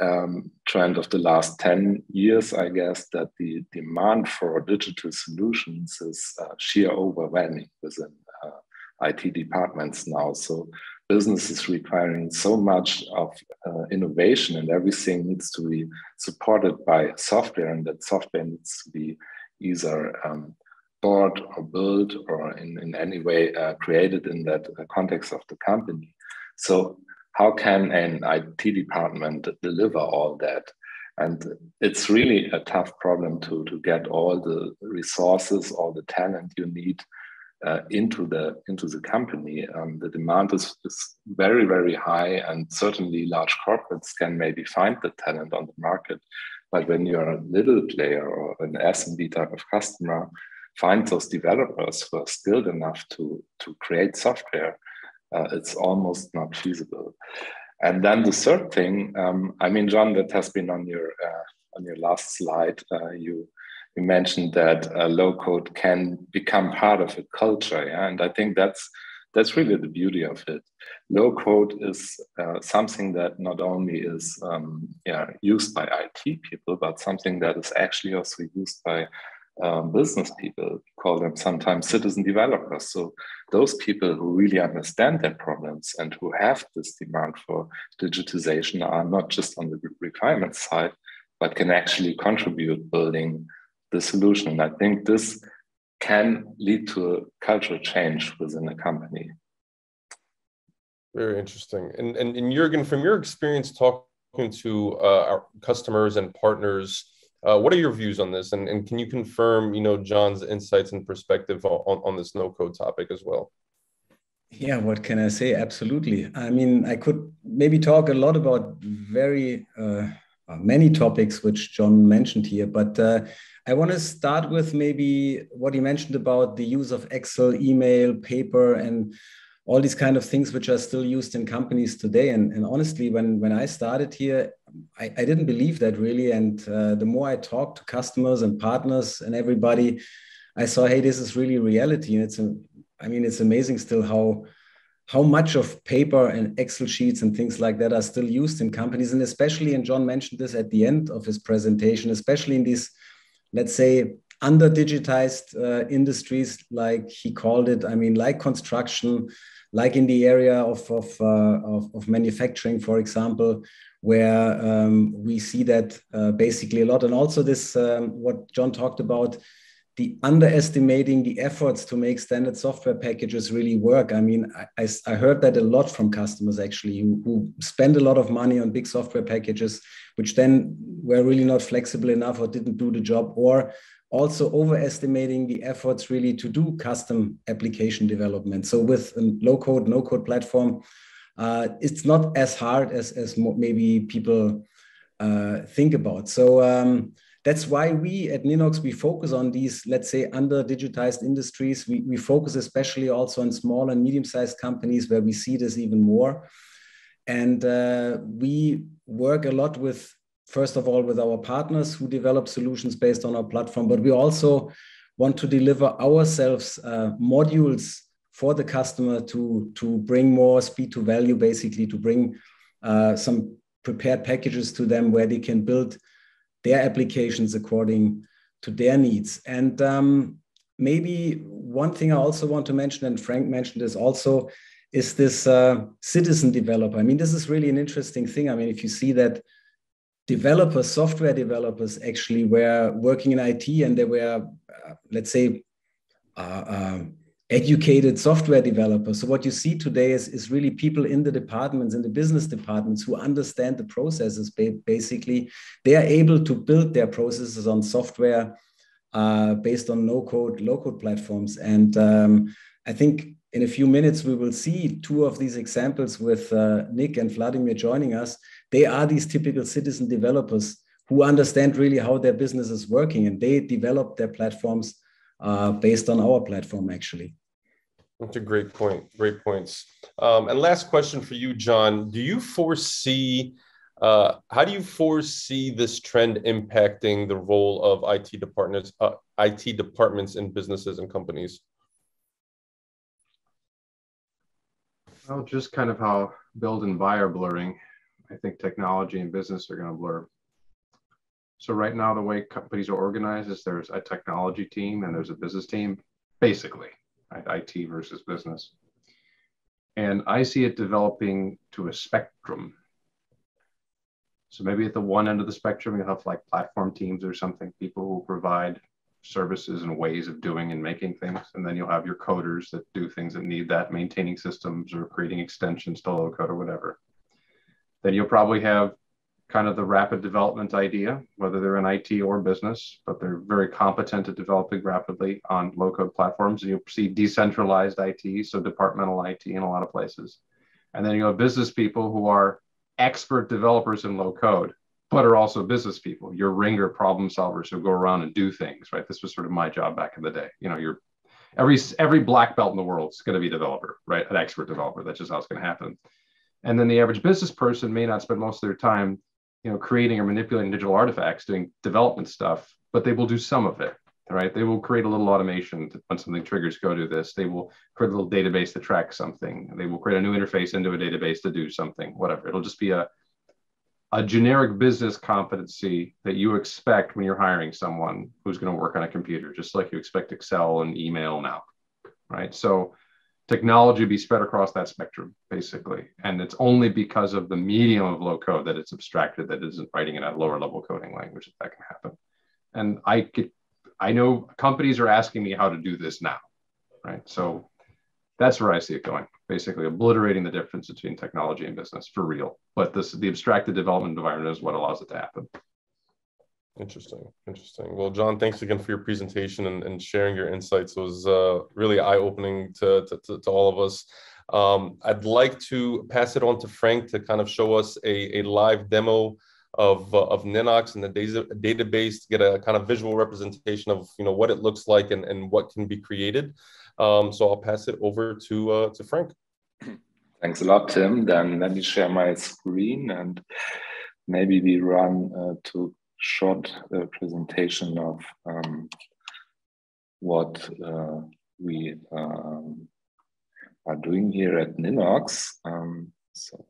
of the last 10 years, I guess, that the demand for digital solutions is sheer overwhelming within IT departments now. So business is requiring so much of innovation, and everything needs to be supported by software, and that software needs to be either bought or built or in any way created in that context of the company. So how can an IT department deliver all that? And it's really a tough problem to get all the resources, all the talent you need into the company. The demand is very high, and certainly large corporates can maybe find the talent on the market. But when you're a little player or an SMB type of customer, find those developers who are skilled enough to create software, it's almost not feasible. And then the third thing, I mean, John, that has been on your last slide. You mentioned that low code can become part of a culture, yeah? And I think that's really the beauty of it. Low code is something that not only is used by IT people, but something that is actually also used by business people. We call them sometimes citizen developers. So those people who really understand their problems and who have this demand for digitization are not just on the requirement side, but can actually contribute building the solution. And I think this can lead to a cultural change within a company. Very interesting. And Jürgen, from your experience talking to our customers and partners, what are your views on this? And can you confirm, John's insights and perspective on this no-code topic as well? Yeah, what can I say? Absolutely. I mean, I could maybe talk a lot about very many topics which John mentioned here, but I want to start with maybe what he mentioned about the use of Excel, email, paper, and all these kind of things which are still used in companies today. And honestly, when I started here, I didn't believe that really. And the more I talked to customers and partners and everybody, I saw, hey, this is really reality. And it's amazing still how much of paper and Excel sheets and things like that are still used in companies. And especially, and John mentioned this at the end of his presentation, especially in these, let's say, under digitized industries, like he called it, like construction, like in the area of manufacturing, for example, where we see that basically a lot. And also this, what John talked about, the underestimating the efforts to make standard software packages really work. I heard that a lot from customers actually who spend a lot of money on big software packages, which then were really not flexible enough or didn't do the job, or also overestimating the efforts really to do custom application development. So with a low-code, no-code platform, it's not as hard as maybe people think about. So that's why we at Ninox, we focus on these, let's say, under digitized industries. We focus especially also on small and medium-sized companies where we see this even more. And we work a lot with, first of all, with our partners who develop solutions based on our platform, but we also want to deliver ourselves modules for the customer to bring more speed to value, basically to bring some prepared packages to them where they can build their applications according to their needs. And maybe one thing I also want to mention, and Frank mentioned this also, is this citizen developer. This is really an interesting thing. If you see that developers, software developers actually were working in IT and they were, let's say, educated software developers. So what you see today is really people in the departments, in the business departments who understand the processes. Basically, they are able to build their processes on software based on no-code, low-code platforms. And I think in a few minutes, we will see two of these examples with Nick and Vladimir joining us. They are these typical citizen developers who understand really how their business is working, and they develop their platforms based on our platform, actually. That's a great point. Great points. And last question for you, John. Do you foresee, how do you foresee this trend impacting the role of IT departments in businesses and companies? Well, just kind of how build and buy are blurring. I think technology and business are going to blur. So right now, the way companies are organized is there's a technology team and there's a business team, basically, right? IT versus business. And I see it developing to a spectrum. So maybe at the one end of the spectrum, you have like platform teams or something, people who provide services and ways of doing and making things. And then you'll have your coders that do things that need that, maintaining systems or creating extensions to low code or whatever. Then you'll probably have kind of the rapid development idea, whether they're in IT or business, but they're very competent at developing rapidly on low-code platforms. And you'll see decentralized IT, so departmental IT in a lot of places. And then you have business people who are expert developers in low-code, but are also business people, your ringer problem solvers who go around and do things, right? This was sort of my job back in the day. You're every black belt in the world is going to be a developer, right? An expert developer. That's just how it's going to happen. And then the average business person may not spend most of their time creating or manipulating digital artifacts, doing development stuff, but they will do some of it, right? They will create a little automation when something triggers, go do this. They will create a little database to track something. They will create a new interface into a database to do something, whatever. It'll just be a a generic business competency that you expect when you're hiring someone who's going to work on a computer, just like you expect Excel and email now, right? So technology be spread across that spectrum, basically. And it's only because of the medium of low code that it's abstracted, that isn't writing in a lower level coding language that can happen. And I know companies are asking me how to do this now, right? So that's where I see it going, basically obliterating the difference between technology and business for real. But the abstracted development environment is what allows it to happen. Interesting. Well, John, thanks again for your presentation and sharing your insights. It was really eye-opening to all of us. I'd like to pass it on to Frank to kind of show us a live demo of Ninox and the database, to get a kind of visual representation of what it looks like and what can be created. So I'll pass it over to Frank. Thanks a lot, Tim. Then let me share my screen and maybe we run to short presentation of what we are doing here at Ninox. So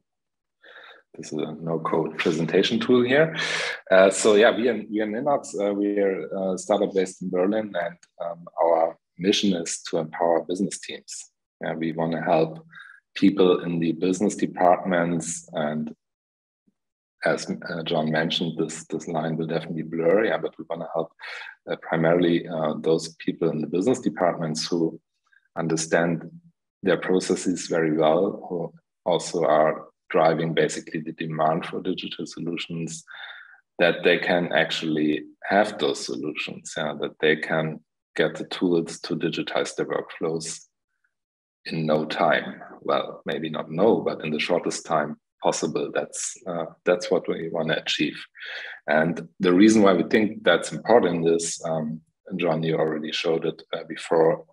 this is a no-code presentation tool here. So yeah, we are Ninox. We are a startup based in Berlin, and our mission is to empower business teams. We want to help people in the business departments, and as John mentioned, this line will definitely blur, but we want to help primarily those people in the business departments who understand their processes very well, who also are driving basically the demand for digital solutions, that they can actually have those solutions, that they can get the tools to digitize their workflows in no time. Well, maybe not no, but in the shortest time possible. That's what we want to achieve. And the reason why we think that's important is, John, you already showed it before,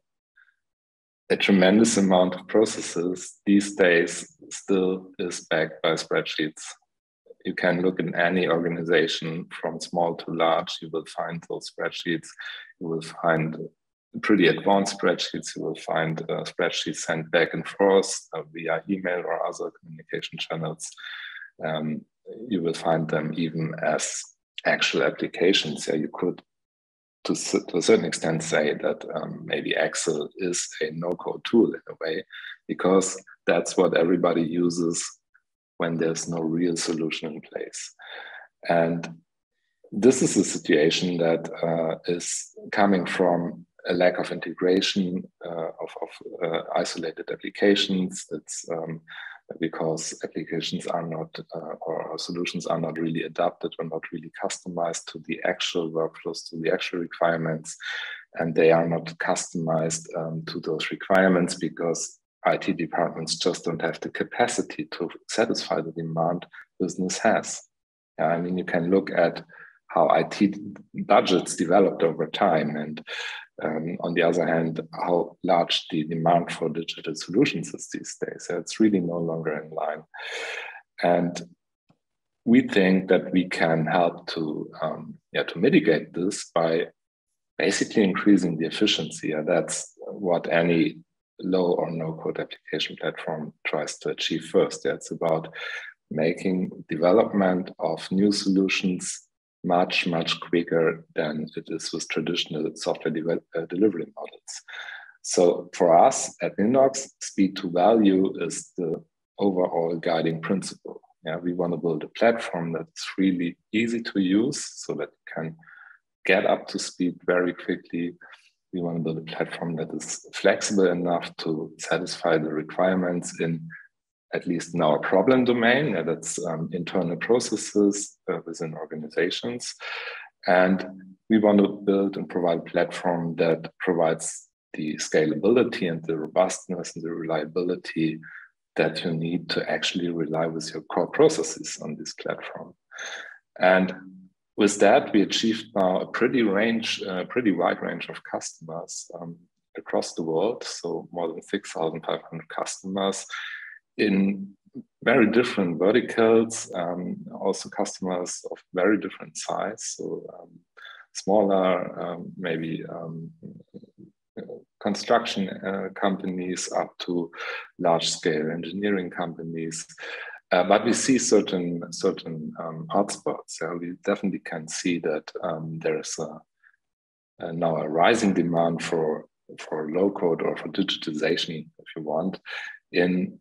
a tremendous amount of processes these days still is backed by spreadsheets. You can look in any organization from small to large, you will find those spreadsheets. You will find pretty advanced spreadsheets. You will find spreadsheets sent back and forth via email or other communication channels. You will find them even as actual applications. You could, to a certain extent, say that maybe Excel is a no-code tool in a way, because that's what everybody uses when there's no real solution in place. And this is a situation that is coming from a lack of integration of isolated applications. It's because applications are not, or solutions are not really adapted or not really customized to the actual workflows, to the actual requirements. And they are not customized to those requirements because IT departments just don't have the capacity to satisfy the demand business has. I mean, you can look at how IT budgets developed over time, and on the other hand, how large the demand for digital solutions is these days. So it's really no longer in line. And we think that we can help to mitigate this by basically increasing the efficiency. And that's what any low or no code application platform tries to achieve first. It's about making development of new solutions much quicker than it is with traditional software delivery models. So for us at Ninox, speed to value is the overall guiding principle. We want to build a platform that's really easy to use so that you can get up to speed very quickly. We want to build a platform that is flexible enough to satisfy the requirements in at least in our problem domain, that's internal processes within organizations. And we want to build and provide a platform that provides the scalability and the robustness and the reliability that you need to actually rely with your core processes on this platform. And with that, we achieved now a pretty wide range of customers across the world. So more than 6,500 customers in very different verticals, also customers of very different size. So smaller, maybe construction companies up to large scale engineering companies. But we see certain hotspots. We definitely can see that there is now a rising demand for low-code or for digitization, if you want, in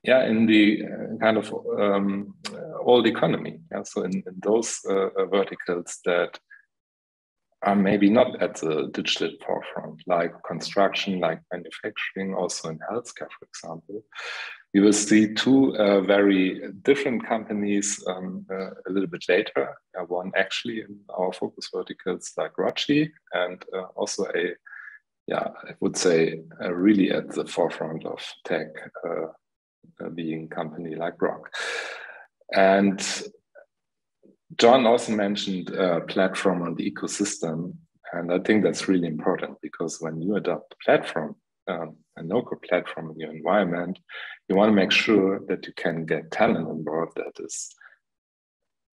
the kind of old economy. So in those verticals that are maybe not at the digital forefront, like construction, like manufacturing, also in healthcare, for example. We will see two very different companies a little bit later. One actually in our focus verticals like Rotschy, and also I would say really at the forefront of tech, being a company like Rock. And John also mentioned platform on the ecosystem, and I think that's really important because when you adopt a platform, a no-code platform in your environment, you want to make sure that you can get talent on board that is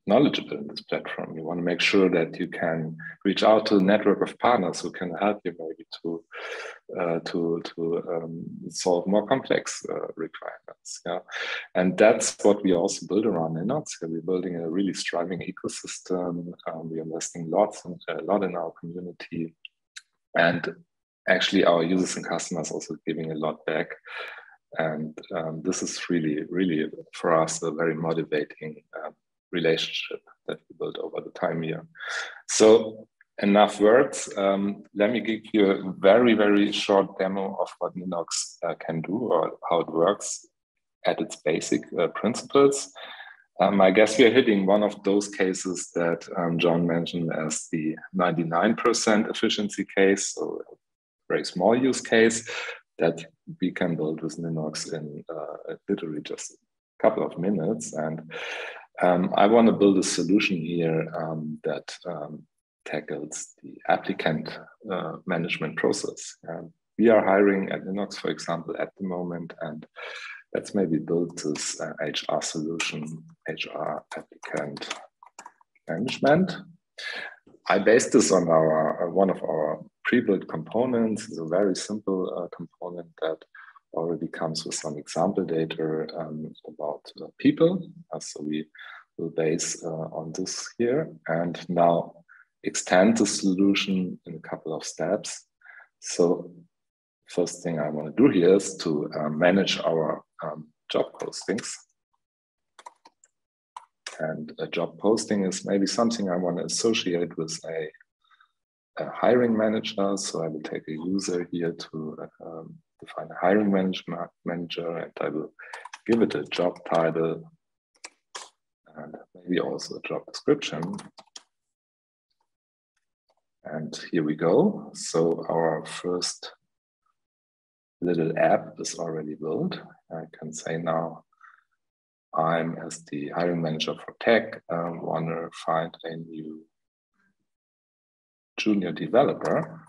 knowledgeable in this platform. You want to make sure that you can reach out to a network of partners who can help you maybe to solve more complex requirements. And that's what we also build around Ninox. We're building a really thriving ecosystem. We're investing a lot in our community, and actually our users and customers also giving a lot back. And this is really, really for us a very motivating relationship that we built over the time here. So enough words. Let me give you a very, very short demo of what Ninox can do or how it works at its basic principles. I guess we are hitting one of those cases that John mentioned as the 99% efficiency case, so a very small use case that we can build with Ninox in literally just a couple of minutes. And I want to build a solution here that tackles the applicant management process. We are hiring at Ninox, for example, at the moment, and let's maybe build this HR solution, HR applicant management. I based this on one of our pre-built components. It's a very simple component that already comes with some example data about people. So we will base on this here and now extend the solution in a couple of steps. So first thing I want to do here is to manage our job postings. And a job posting is maybe something I want to associate with a hiring manager. So I will take a user here to define a hiring manager, and I will give it a job title and maybe also a job description. And here we go. So our first little app is already built. I can say now I'm, as the hiring manager for tech, want to find a new junior developer.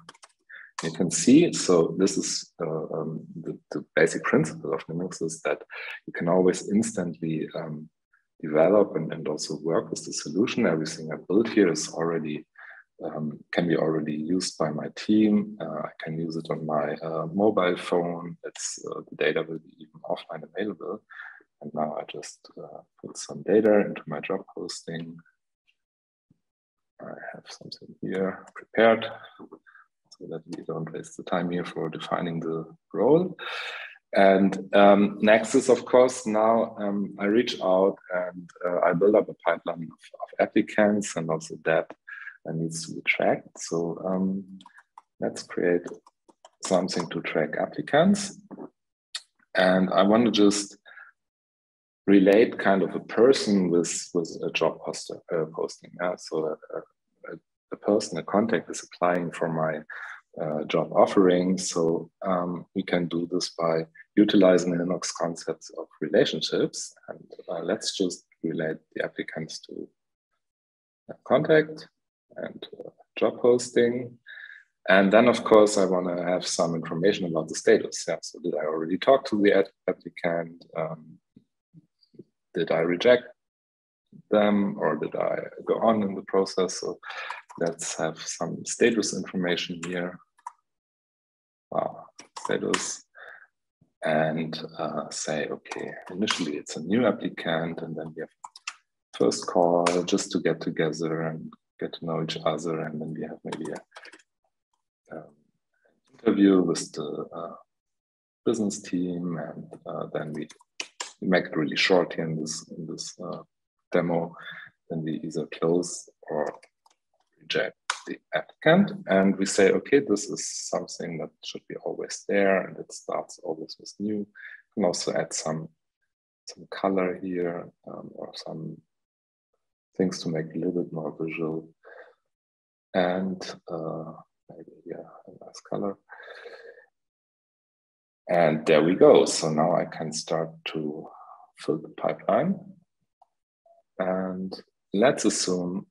You can see, so this is the basic principle of Ninox is that you can always instantly develop and also work with the solution. Everything I built here is already can be already used by my team. I can use it on my mobile phone. The data will be even offline available. And now I just put some data into my job posting. I have something here prepared so that we don't waste the time here for defining the role. And next is, of course, now I reach out and I build up a pipeline of applicants, and also that needs to be tracked. So let's create something to track applicants. And I want to just relate kind of a person with a job posting. So a person, a contact is applying for my job offering. So we can do this by utilizing the Ninox concepts of relationships. And let's just relate the applicants to contact and job posting. And then, of course, I want to have some information about the status. Yeah, so did I already talk to the applicant? Did I reject them, or did I go on in the process? So let's have some status information here. Status. and say, okay, initially it's a new applicant, and then we have first call just to get together and get to know each other, and then we have maybe a interview with the business team, and then we make it really short here in this demo. Then we either close or reject the applicant, and we say, okay, this is something that should be always there, and it starts always with new. You can also add some color here, or some things to make it a little bit more visual, and maybe a nice color. And there we go. So now I can start to fill the pipeline, and let's assume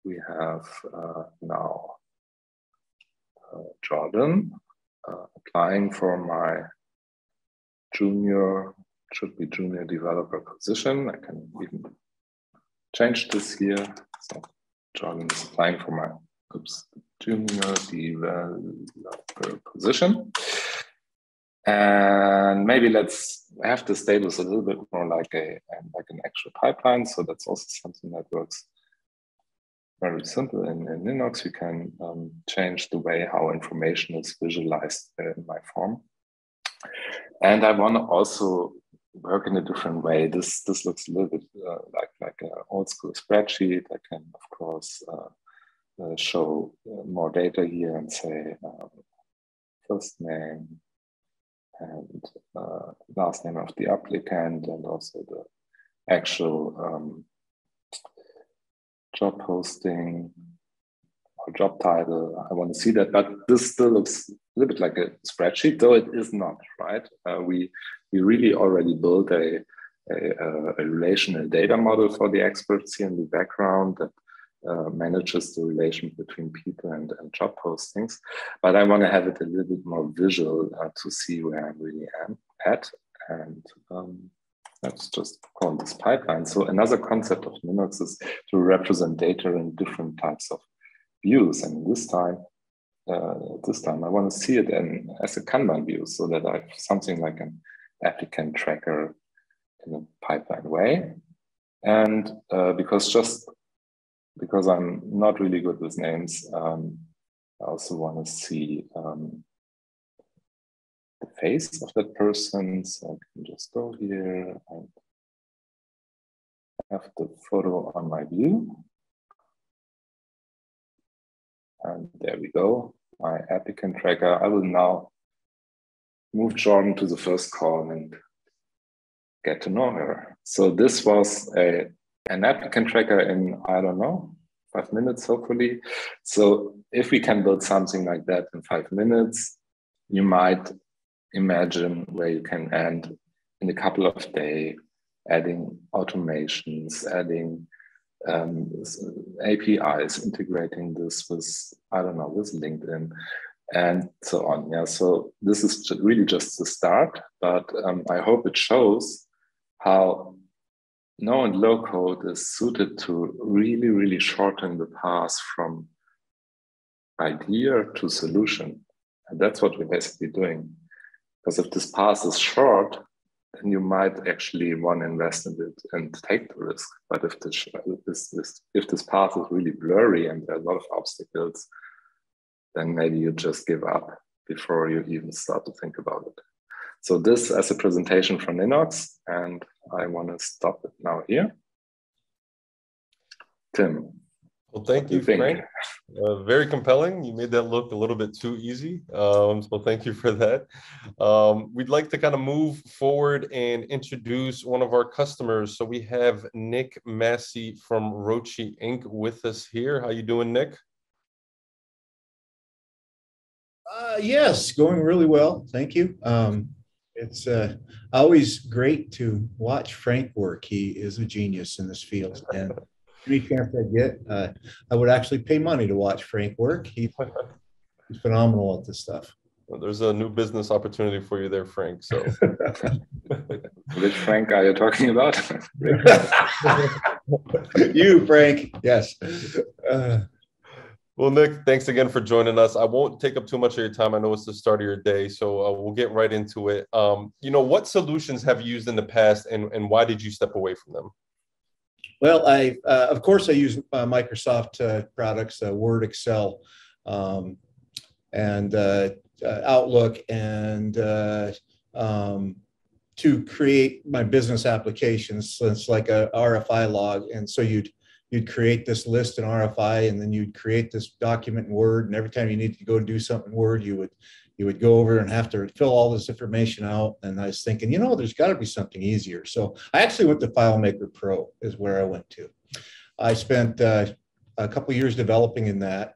we have now Jordan applying for my junior developer position. I can even change this here. So Jordan is applying for my junior developer position. And maybe let's have the status a little bit more like an actual pipeline. So that's also something that works very simple in Ninox. You can change the way how information is visualized in my form. And I want to also work in a different way. This looks a little bit like an old school spreadsheet. I can, of course, show more data here and say first name and last name of the applicant, and also the actual job posting or job title. I want to see that, but this still looks a little bit like a spreadsheet, though it is not, right? We really already built a relational data model for the experts here in the background that manages the relation between people and job postings. But I want to have it a little bit more visual to see where I really am at. And let's just call this pipeline. So another concept of Ninox is to represent data in different types of views. And this time I want to see it as a Kanban view, so that I have something like an applicant tracker in a pipeline way. And because I'm not really good with names, I also want to see the face of that person. So I can just go here and have the photo on my view. And there we go, my applicant tracker. I will now move Jordan to the first call and get to know her. So this was an applicant tracker in, I don't know, 5 minutes, hopefully. So if we can build something like that in 5 minutes, you might imagine where you can end in a couple of days, adding automations, adding APIs, integrating this with, I don't know, with LinkedIn, and so on. Yeah, so this is really just the start, but I hope it shows how no and low code is suited to really, really shorten the path from idea to solution. And that's what we're basically doing. Because if this path is short, then you might actually want to invest in it and take the risk. But if this path is really blurry and there are a lot of obstacles, then maybe you just give up before you even start to think about it. So this as a presentation from Ninox, and I want to stop it now here. Tim. Well, thank you, Frank. Very compelling. You made that look a little bit too easy. So thank you for that. We'd like to kind of move forward and introduce one of our customers. So we have Nick Massie from Rotschy Inc. with us here. How you doing, Nick? Yes, going really well. Thank you. It's always great to watch Frank work. He is a genius in this field, and any chance I get, I would actually pay money to watch Frank work. He's phenomenal at this stuff. Well, there's a new business opportunity for you there, Frank. So, which Frank are you talking about? You, Frank. Yes. Well, Nick, thanks again for joining us. I won't take up too much of your time. I know it's the start of your day, so we'll get right into it. What solutions have you used in the past, and why did you step away from them? Well, of course, I use Microsoft products, Word, Excel, and Outlook, and to create my business applications. So it's like a RFI log, and so you'd create this list in RFI, and then you'd create this document in Word, and every time you need to go do something in Word, you would go over and have to fill all this information out. And I was thinking, there's got to be something easier. So I actually went to FileMaker Pro is where I went to. I spent a couple of years developing in that.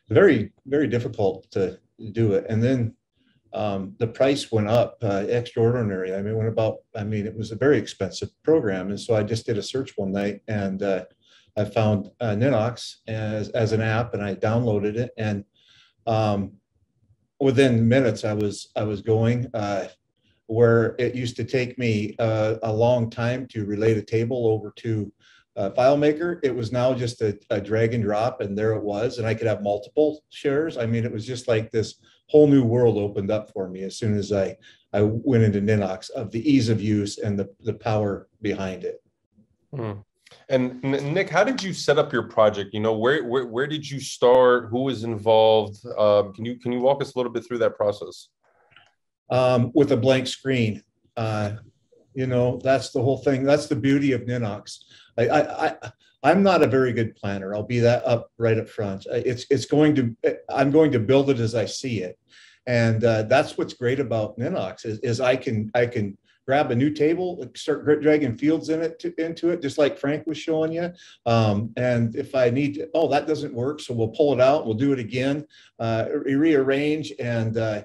Very, very difficult to do it. And then the price went up extraordinary. I mean, it was a very expensive program. And so I just did a search one night, and I found Ninox as an app, and I downloaded it. And within minutes, I was going where it used to take me a long time to relate a table over to FileMaker. It was now just a drag and drop, and there it was. And I could have multiple shares. I mean, it was just like this whole new world opened up for me as soon as I went into Ninox, of the ease of use and the power behind it. And Nick, how did you set up your project? Where did you start? Who was involved? Can you walk us a little bit through that process? With a blank screen. That's the whole thing. That's the beauty of Ninox. I'm not a very good planner. I'll be that up right up front. I'm going to build it as I see it. And that's what's great about Ninox is I can grab a new table, start dragging fields into it, just like Frank was showing you. And if I need to, that doesn't work, so we'll pull it out, we'll do it again, rearrange. And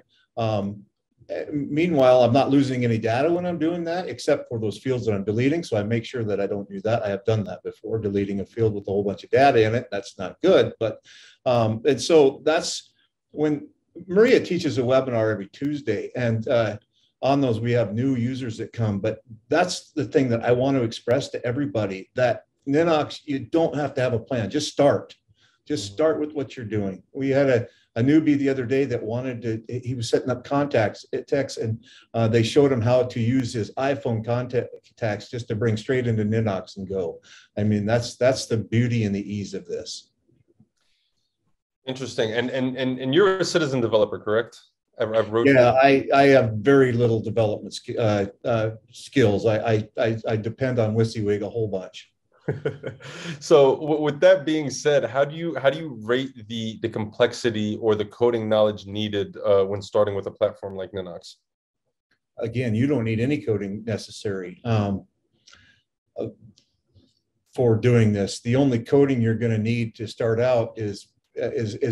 meanwhile, I'm not losing any data when I'm doing that, except for those fields that I'm deleting. So I make sure that I don't do that. I have done that before, deleting a field with a whole bunch of data in it. That's not good. But and so that's when Maria teaches a webinar every Tuesday, and on those we have new users that come. But that's the thing that I want to express to everybody, that Ninox, you don't have to have a plan. Just start. Just start with what you're doing. We had a newbie the other day that he was setting up contacts, and they showed him how to use his iPhone contacts just to bring straight into Ninox and go. I mean, that's the beauty and the ease of this. Interesting. And you're a citizen developer, correct? I've wrote. Yeah, I have very little development skills. I depend on WYSIWYG a whole bunch. So with that being said, how do you rate the complexity or the coding knowledge needed when starting with a platform like Ninox? Again, you don't need any coding necessary for doing this. The only coding you're going to need to start out is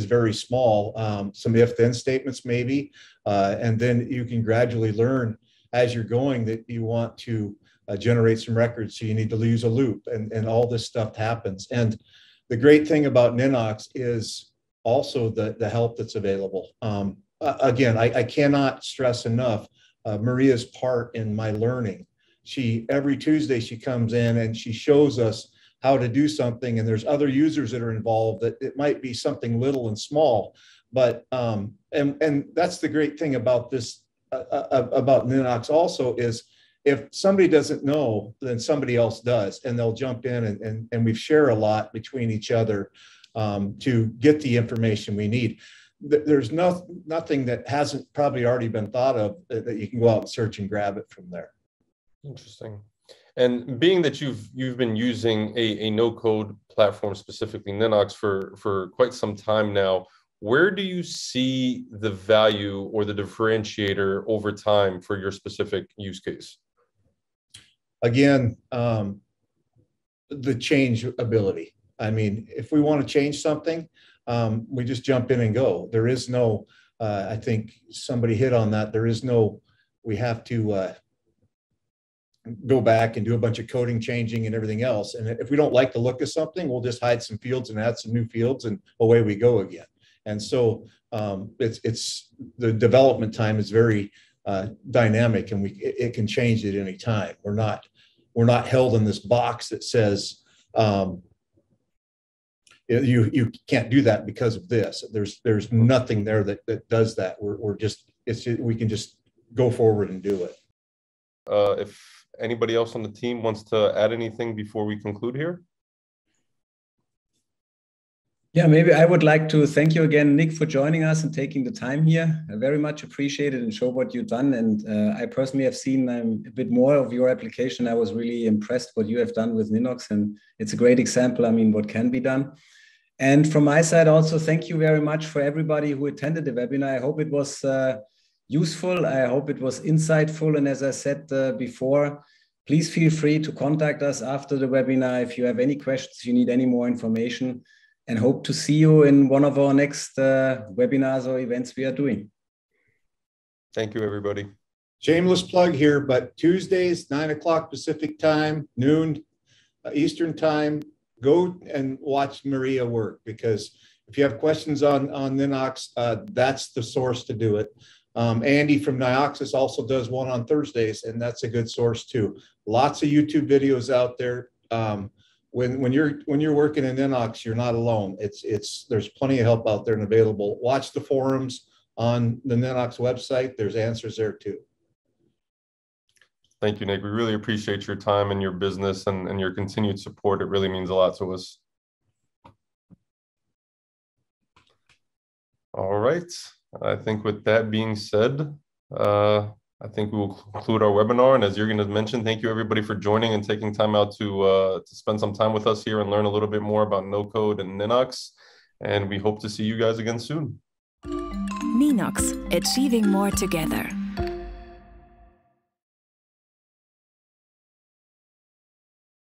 very small. Some if-then statements maybe, and then you can gradually learn as you're going that you want to generate some records, so you need to use a loop, and all this stuff happens. And the great thing about Ninox is also the help that's available. Again, I cannot stress enough Maria's part in my learning. Every Tuesday she comes in and she shows us how to do something, and there's other users that are involved. That it might be something little and small, but and that's the great thing about this about Ninox also is, if somebody doesn't know, then somebody else does, and they'll jump in, and we share a lot between each other to get the information we need. There's nothing that hasn't probably already been thought of that you can go out and search and grab it from there. Interesting. And being that you've been using a no-code platform, specifically Ninox, for quite some time now, where do you see the value or the differentiator over time for your specific use case? Again, the change ability. I mean, if we want to change something, we just jump in and go. There is no, I think somebody hit on that. There is no, we have to go back and do a bunch of coding changing and everything else. And if we don't like the look of something, we'll just hide some fields and add some new fields, and away we go again. And so it's the development time is very dynamic, and it can change at any time. We're not held in this box that says you can't do that because of this. There's nothing there that does that. We can just go forward and do it. If anybody else on the team wants to add anything before we conclude here. Yeah, maybe I would like to thank you again, Nick, for joining us and taking the time here. I very much appreciate it and show what you've done. And I personally have seen a bit more of your application. I was really impressed what you have done with Ninox, and it's a great example, I mean, what can be done. And from my side also, thank you very much for everybody who attended the webinar. I hope it was useful. I hope it was insightful. And as I said before, please feel free to contact us after the webinar if you have any questions, you need any more information, and hope to see you in one of our next webinars or events we are doing. Thank you, everybody. Shameless plug here, but Tuesdays, 9 o'clock Pacific time, noon Eastern time, go and watch Maria work, because if you have questions on Ninox, that's the source to do it. Andy from Nioxis also does one on Thursdays, and that's a good source too. Lots of YouTube videos out there. When you're working in Ninox, you're not alone. There's plenty of help out there and available. Watch the forums on the Ninox website. There's answers there too. Thank you, Nick. We really appreciate your time and your business and your continued support. It really means a lot to us. All right. I think with that being said, I think we will conclude our webinar. And as Jürgen has mentioned, thank you everybody for joining and taking time out to spend some time with us here and learn a little bit more about no-code and Ninox. And we hope to see you guys again soon. Ninox, achieving more together.